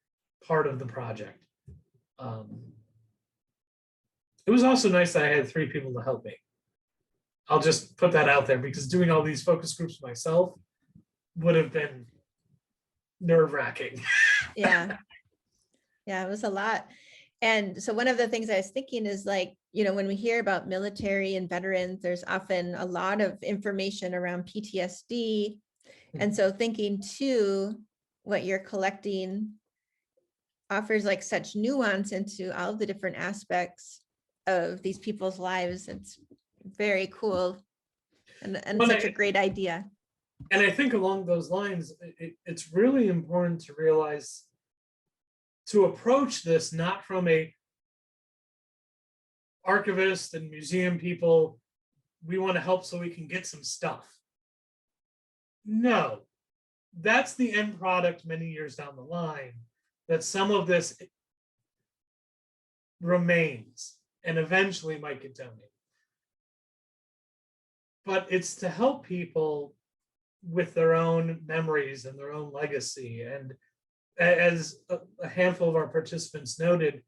part of the project. It was also nice that I had 3 people to help me. I'll just put that out there, because doing all these focus groups myself would have been nerve-wracking. Yeah. Yeah, it was a lot. And so one of the things I was thinking is, like, when we hear about military and veterans, there's often a lot of information around PTSD. And so thinking too, what you're collecting offers like such nuance into all of the different aspects of these people's lives. It's very cool and such a great idea. And I think along those lines, it's really important to realize to approach this not from a archivist and museum people, we want to help so we can get some stuff. No, that's the end product many years down the line, that some of this remains and eventually might get donated. But it's to help people with their own memories and their own legacy. And as a handful of our participants noted,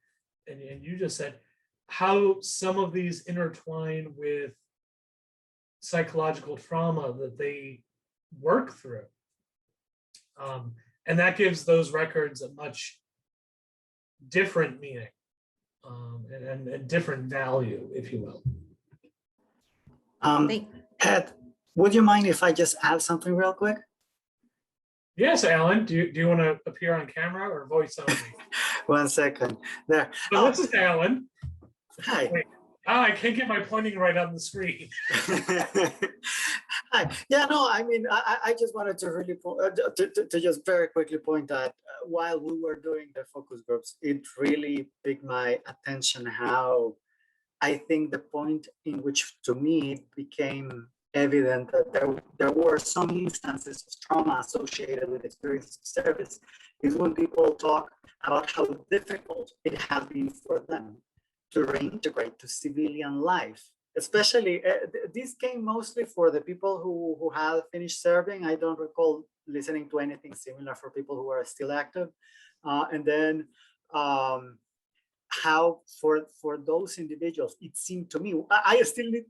and you just said, how some of these intertwine with psychological trauma that they work through. And that gives those records a much different meaning and a different value, if you will. Ed, would you mind if I just add something real quick? Yes, Alan, do you want to appear on camera or voice only? 1 second. There. So this is Alan. Hi. Wait. I can't get my pointing right on the screen. Hi. Yeah, no, I mean, I just wanted to really to just very quickly point that while we were doing the focus groups, it really piqued my attention how I think the point in which to me it became evident that there were some instances of trauma associated with experience of service is when people talk about how difficult it has been for them to reintegrate to civilian life. Especially, this came mostly for the people who had finished serving. I don't recall listening to anything similar for people who are still active. And then how for those individuals, it seemed to me, I still need,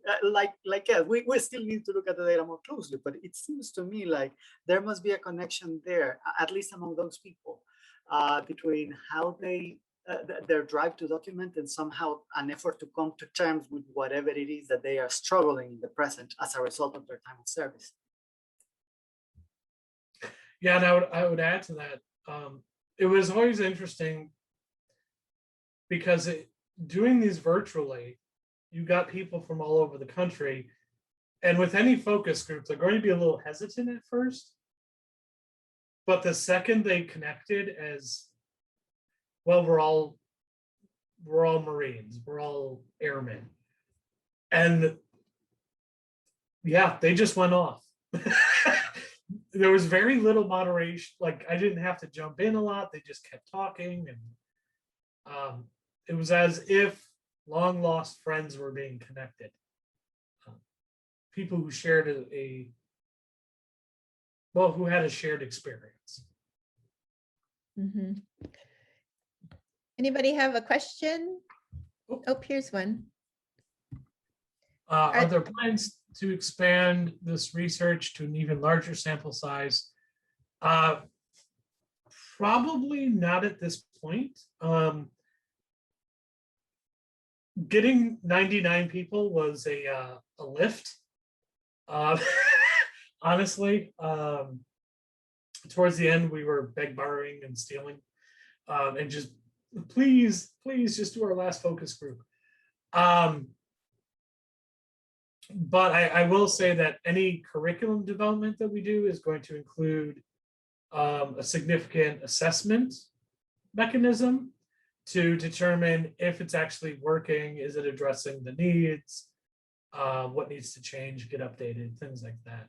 we still need to look at the data more closely, but it seems to me like there must be a connection there, at least among those people, between how they, their drive to document and somehow an effort to come to terms with whatever it is that they are struggling in the present as a result of their time of service. Yeah, and I would add to that. It was always interesting because doing these virtually, you got people from all over the country. And with any focus group, they're going to be a little hesitant at first. But the second they connected as, well, we're all Marines, we're all airmen. And yeah, they just went off. There was very little moderation. Like I didn't have to jump in a lot. They just kept talking. And it was as if long lost friends were being connected. People who shared who had a shared experience. Mm-hmm. Anybody have a question? Oh, here's one. Are there plans to expand this research to an even larger sample size? Probably not at this point. Getting 99 people was a lift. Honestly, towards the end, we were borrowing and stealing, and just please just do our last focus group. But I will say that any curriculum development that we do is going to include a significant assessment mechanism to determine if it's actually working, is it addressing the needs, what needs to change, get updated, things like that.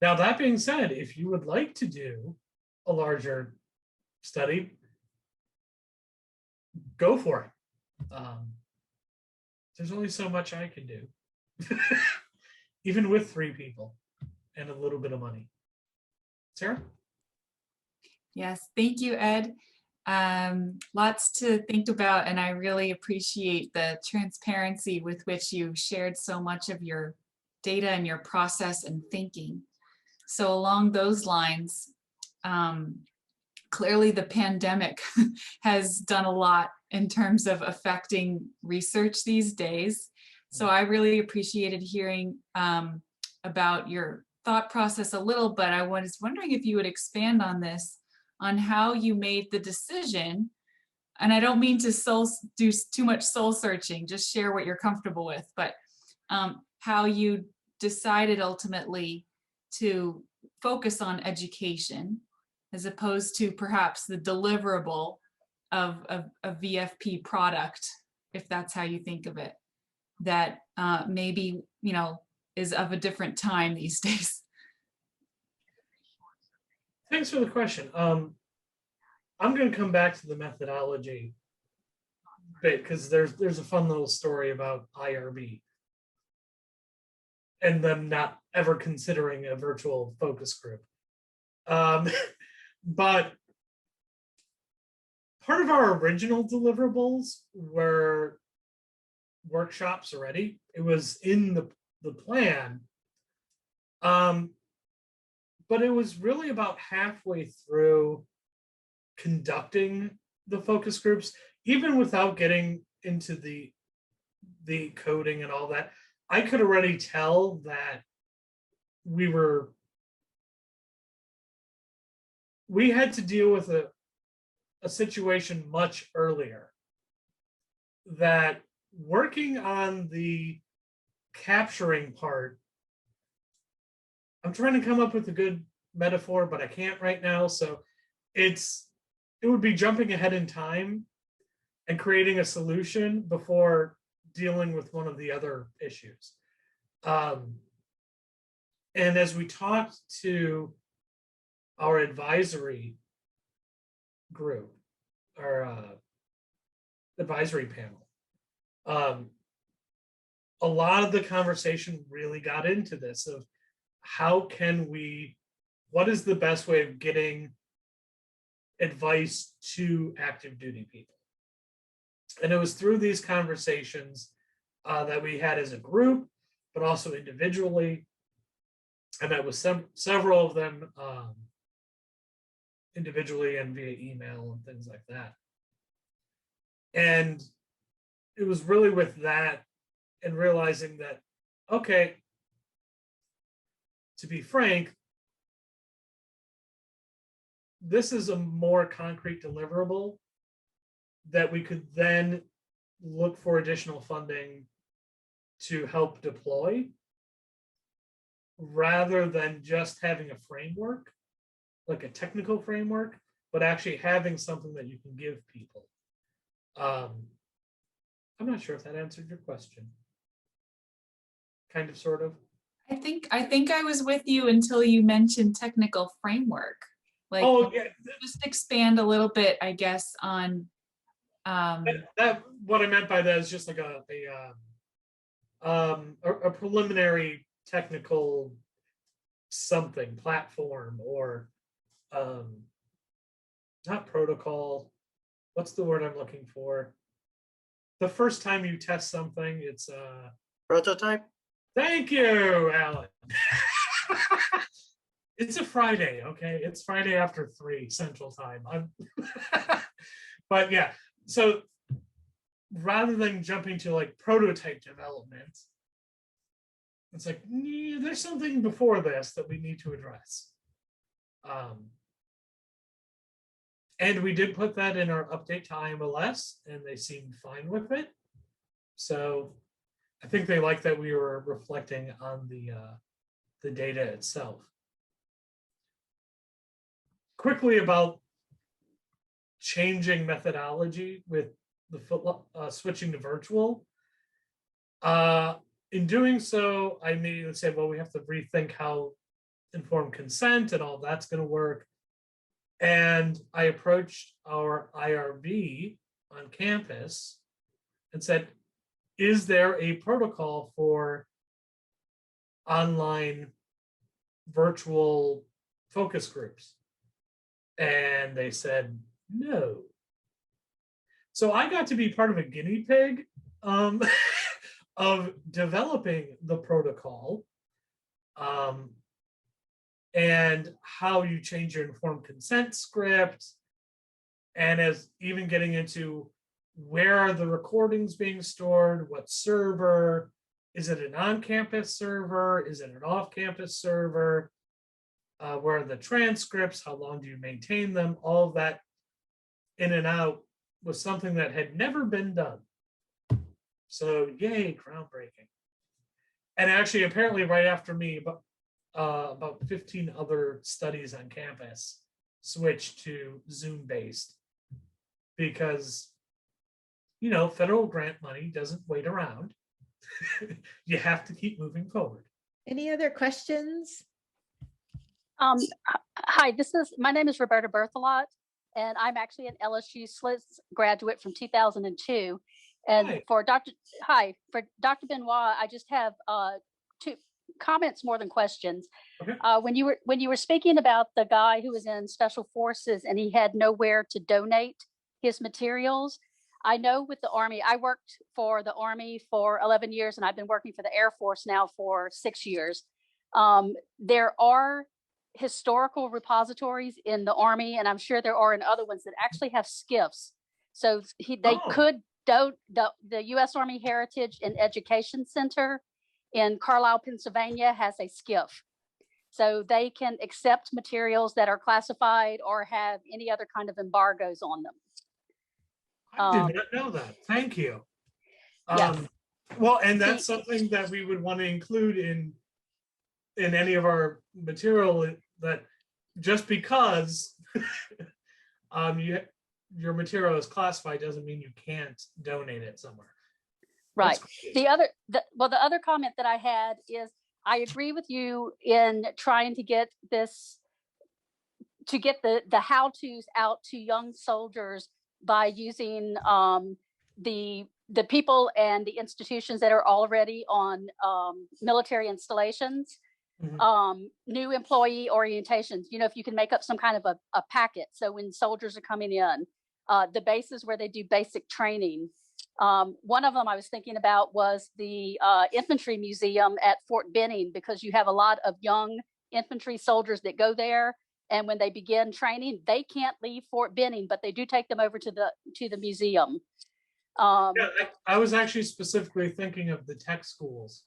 Now, that being said, if you would like to do a larger study, go for it. There's only so much I can do, even with 3 people and a little bit of money. Sarah? Yes, thank you, Ed. Lots to think about, and I really appreciate the transparency with which you shared so much of your data and your process and thinking. So along those lines, clearly the pandemic has done a lot in terms of affecting research these days. So I really appreciated hearing about your thought process a little, but I was wondering if you would expand on this, on how you made the decision. And I don't mean to do too much soul searching, just share what you're comfortable with, but how you decided ultimately to focus on education as opposed to perhaps the deliverable of a VFP product, if that's how you think of it, that maybe, you know, is of a different time these days. Thanks for the question. I'm going to come back to the methodology bit because there's a fun little story about IRB and them not ever considering a virtual focus group. But part of our original deliverables were workshops already. It was in the plan. But it was really about halfway through conducting the focus groups, even without getting into the coding and all that. I could already tell that we had to deal with a situation much earlier, that working on the capturing part, I'm trying to come up with a good metaphor, but I can't right now. So it would be jumping ahead in time and creating a solution before dealing with one of the other issues. And as we talked to our advisory group, our advisory panel, a lot of the conversation really got into this of what is the best way of getting advice to active duty people? And it was through these conversations that we had as a group, but also individually. I met with several of them individually and via email and things like that. And it was really with that and realizing that, okay, to be frank, this is a more concrete deliverable that we could then look for additional funding to help deploy, rather than just having a framework, like a technical framework, but actually having something that you can give people. I'm not sure if that answered your question. Kind of, sort of. I think I was with you until you mentioned technical framework. Like, oh yeah, just expand a little bit, I guess, on that what I meant by that is just like a preliminary technical something platform, or not protocol. What's the word I'm looking for? The first time you test something, it's Prototype. Thank you, Alan. It's a Friday, okay? It's Friday after 3 Central Time. But yeah, so rather than jumping to like prototype development, it's like, there's something before this that we need to address. And we did put that in our update to IMLS, and they seemed fine with it. So I think they like that we were reflecting on the data itself. Quickly about changing methodology with the switching to virtual. In doing so, I immediately said, well, we have to rethink how informed consent and all that's going to work. And I approached our IRB on campus and said, is there a protocol for online virtual focus groups? And they said, no. So I got to be part of a guinea pig of developing the protocol and how you change your informed consent script, and as even getting into where are the recordings being stored, what server, is it an on-campus server, is it an off-campus server, where are the transcripts, how long do you maintain them, all of that in and out was something that had never been done. So yay, groundbreaking. And actually, apparently right after me, about 15 other studies on campus switched to Zoom based because, you know, federal grant money doesn't wait around. You have to keep moving forward. Any other questions? Hi, my name is Roberta Berthelot, and I'm actually an LSU SLIS graduate from 2002. And Hi. for Dr. Benoit, I just have two comments more than questions. Okay. When you were speaking about the guy who was in Special Forces and he had nowhere to donate his materials, I know with the Army, I worked for the Army for 11 years, and I've been working for the Air Force now for 6 years. There are historical repositories in the Army, and I'm sure there are in other ones that actually have SCIFs. So the U.S. Army Heritage and Education Center in Carlisle, Pennsylvania has a SCIF. So they can accept materials that are classified or have any other kind of embargoes on them. I did not know that. Thank you. Yes. Well, and that's something that we would want to include in any of our material, that just because your material is classified doesn't mean you can't donate it somewhere. Right. The other comment that I had is I agree with you in trying to get the how-tos out to young soldiers by using the people and the institutions that are already on military installations. Mhm. New employee orientations, you know, if you can make up some kind of a packet. So when soldiers are coming in, the bases where they do basic training. One of them I was thinking about was the infantry museum at Fort Benning, because you have a lot of young infantry soldiers that go there. And when they begin training, they can't leave Fort Benning, but they do take them over to the museum. Yeah, I was actually specifically thinking of the tech schools,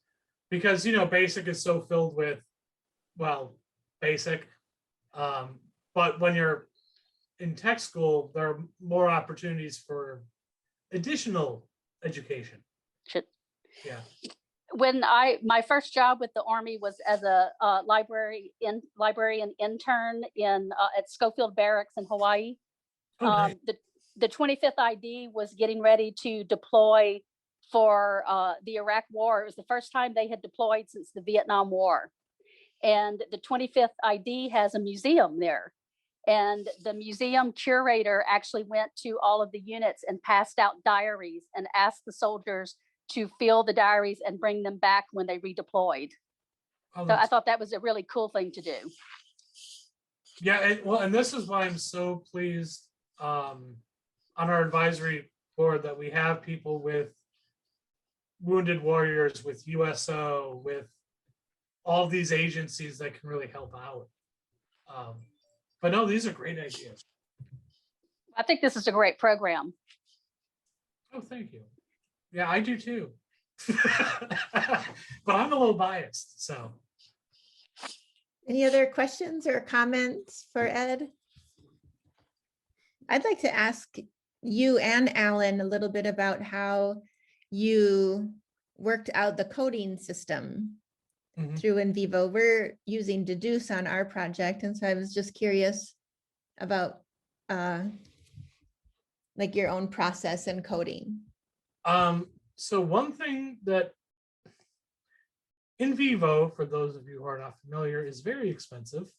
because, you know, basic is so filled with, well, basic. But when you're in tech school, there are more opportunities for additional education. Yeah. When my first job with the Army was as a librarian intern at Schofield Barracks in Hawaii. Oh, nice. The 25th ID was getting ready to deploy for the Iraq War. It was the first time they had deployed since the Vietnam War. And the 25th ID has a museum there. And the museum curator actually went to all of the units and passed out diaries and asked the soldiers to fill the diaries and bring them back when they redeployed. Oh, So I thought that was a really cool thing to do. Yeah, and this is why I'm so pleased on our advisory board that we have people with Wounded Warriors, with USO, with all these agencies that can really help out. But no, these are great ideas. I think this is a great program. Oh, thank you. Yeah, I do too. But I'm a little biased, so. Any other questions or comments for Ed? I'd like to ask you and Alan a little bit about how you worked out the coding system through NVivo. We're using Deduce on our project, and so I was just curious about like your own process and coding. So one thing that NVivo, for those of you who are not familiar, is very expensive.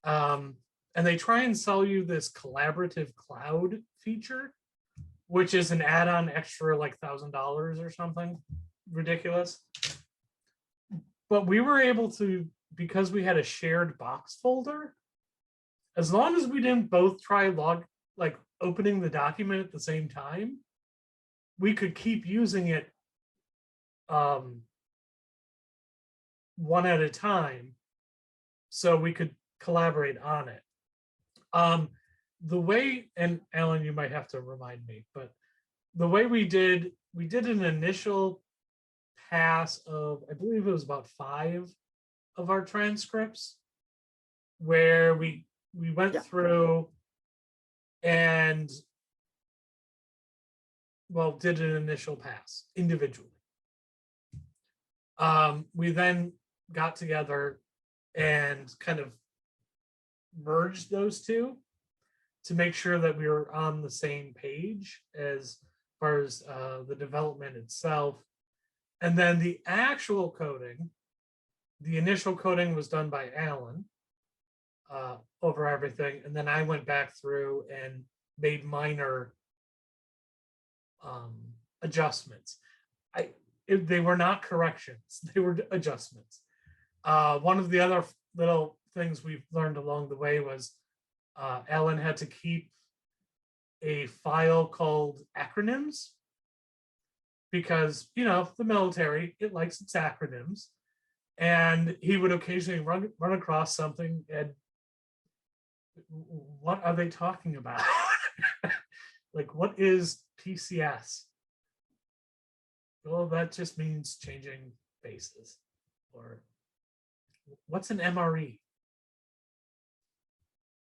And they try and sell you this collaborative cloud feature, which is an add-on extra like $1,000 or something ridiculous. But we were able to, because we had a shared box folder, as long as we didn't both try opening the document at the same time, we could keep using it one at a time, so we could collaborate on it. The way, and Alan, you might have to remind me, but the way we did an initial pass of, I believe it was about 5 of our transcripts, where we went Yeah. through and, well, did an initial pass individually. We then got together and kind of merged those two to make sure that we were on the same page as far as the development itself. And then the actual coding, the initial coding was done by Alan over everything. And then I went back through and made minor adjustments. They were not corrections, they were adjustments. One of the other little things we've learned along the way was Alan had to keep a file called acronyms, because, you know, the military, it likes its acronyms. And he would occasionally run across something and, what are they talking about? Like, what is PCS? Well, that just means changing bases. Or what's an MRE?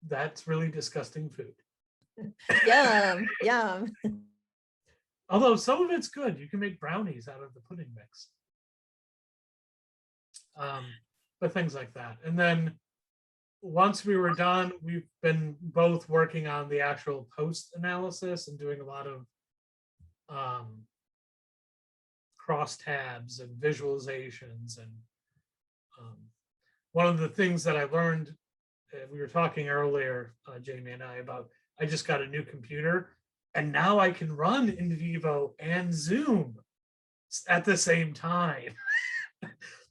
That's really disgusting food. Yum, yum. Although some of it's good. You can make brownies out of the pudding mix. But things like that. And then once we were done, we've been both working on the actual post analysis and doing a lot of cross tabs and visualizations. And one of the things that I learned, we were talking earlier, Jamie and I, about, I just got a new computer and now I can run in vivo and Zoom at the same time.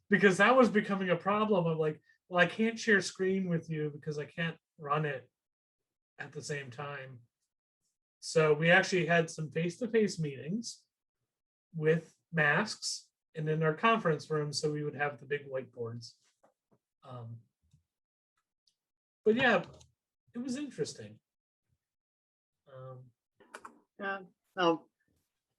Because that was becoming a problem of like, well, I can't share screen with you because I can't run it at the same time. So we actually had some face-to-face meetings with masks and in our conference room, so we would have the big whiteboards. But yeah, it was interesting.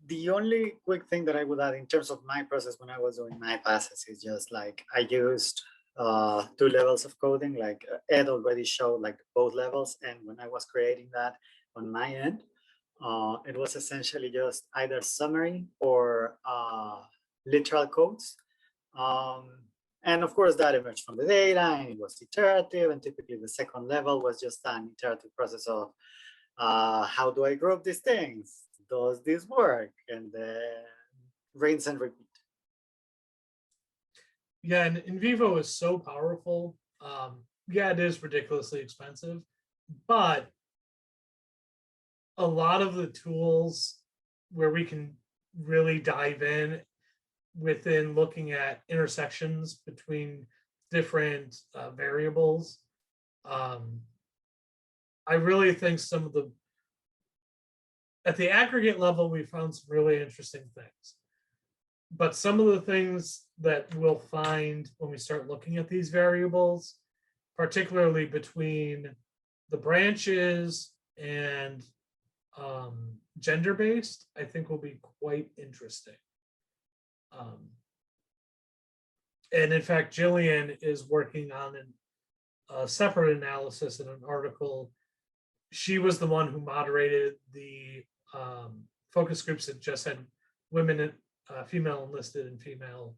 The only quick thing that I would add in terms of my process when I was doing my passes is just like I used 2 levels of coding, like Ed already showed like both levels. And when I was creating that on my end, it was essentially just either summary or literal codes. And of course that emerged from the data and it was iterative. And typically the second level was just an iterative process of how do I group these things? Does this work? And then rinse and repeat. Yeah, and in vivo is so powerful. Yeah, it is ridiculously expensive, but a lot of the tools where we can really dive in within looking at intersections between different variables, I really think some of the, at the aggregate level, we found some really interesting things. But some of the things that we'll find when we start looking at these variables, particularly between the branches and gender-based, I think will be quite interesting. And in fact, Jillian is working on a separate analysis in an article. She was the one who moderated the focus groups that just had women, female enlisted and female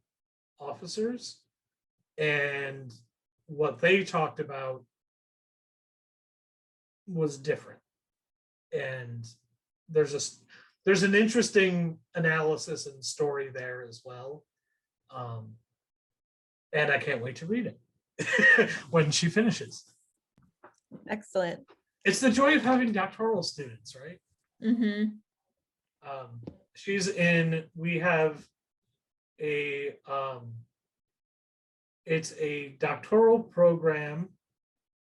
officers. And what they talked about was different. And there's an interesting analysis and story there as well. And I can't wait to read it when she finishes. Excellent. It's the joy of having doctoral students, right? Mm-hmm. She's in, we have a, it's a doctoral program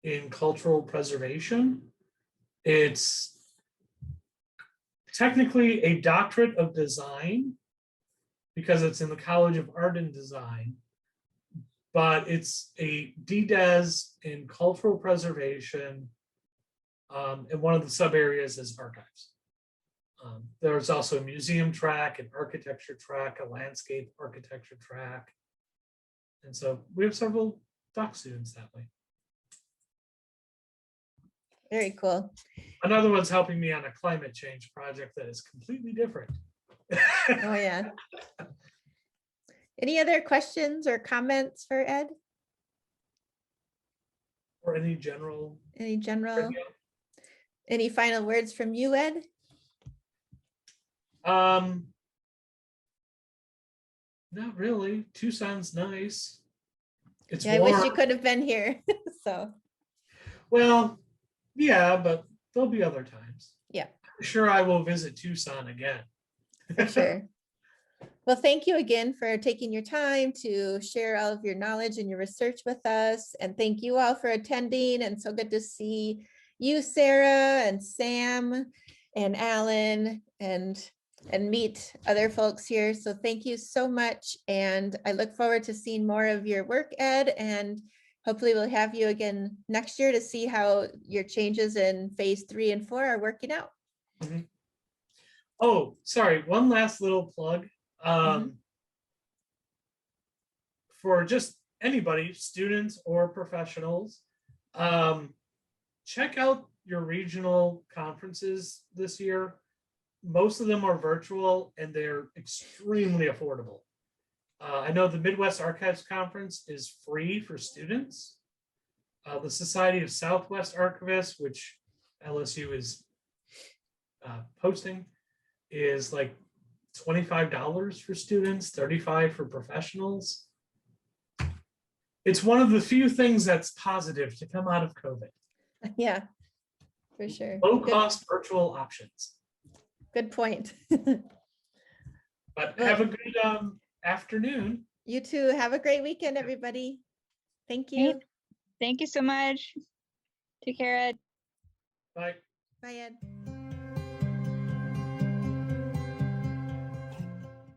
in cultural preservation. It's technically a doctorate of design because it's in the College of Art and Design, but it's a DDes in cultural preservation, and one of the sub areas is archives. There's also a museum track, an architecture track, a landscape architecture track. And so we have several doc students that way. Very cool. Another one's helping me on a climate change project that is completely different. Oh, yeah. Any other questions or comments for Ed? Or any general. Any general? Any final words from you, Ed? Not really. Tucson's nice. It's Yeah, I warm. wish you could have been here. So, Well, yeah, but there'll be other times. yeah, I'm sure I will visit Tucson again. for sure. Well, thank you again for taking your time to share all of your knowledge and your research with us. And thank you all for attending. And so good to see you, Sarah, and Sam, and Alan, and meet other folks here. So thank you so much. And I look forward to seeing more of your work, Ed, and hopefully we'll have you again next year to see how your changes in phase 3 and 4 are working out. Mhm. Oh, sorry, one last little plug. For just anybody, students or professionals, check out your regional conferences this year. Most of them are virtual and they're extremely affordable. I know the Midwest Archives Conference is free for students. The Society of Southwest Archivists, which LSU is hosting, is like $25 for students, $35 for professionals. It's one of the few things that's positive to come out of COVID. Yeah, for sure. Low Good, cost virtual options. good point. But have a good afternoon. You too. Have a great weekend, everybody. Thank you. Thank you so much. Take care, Ed. Bye. Bye, Ed.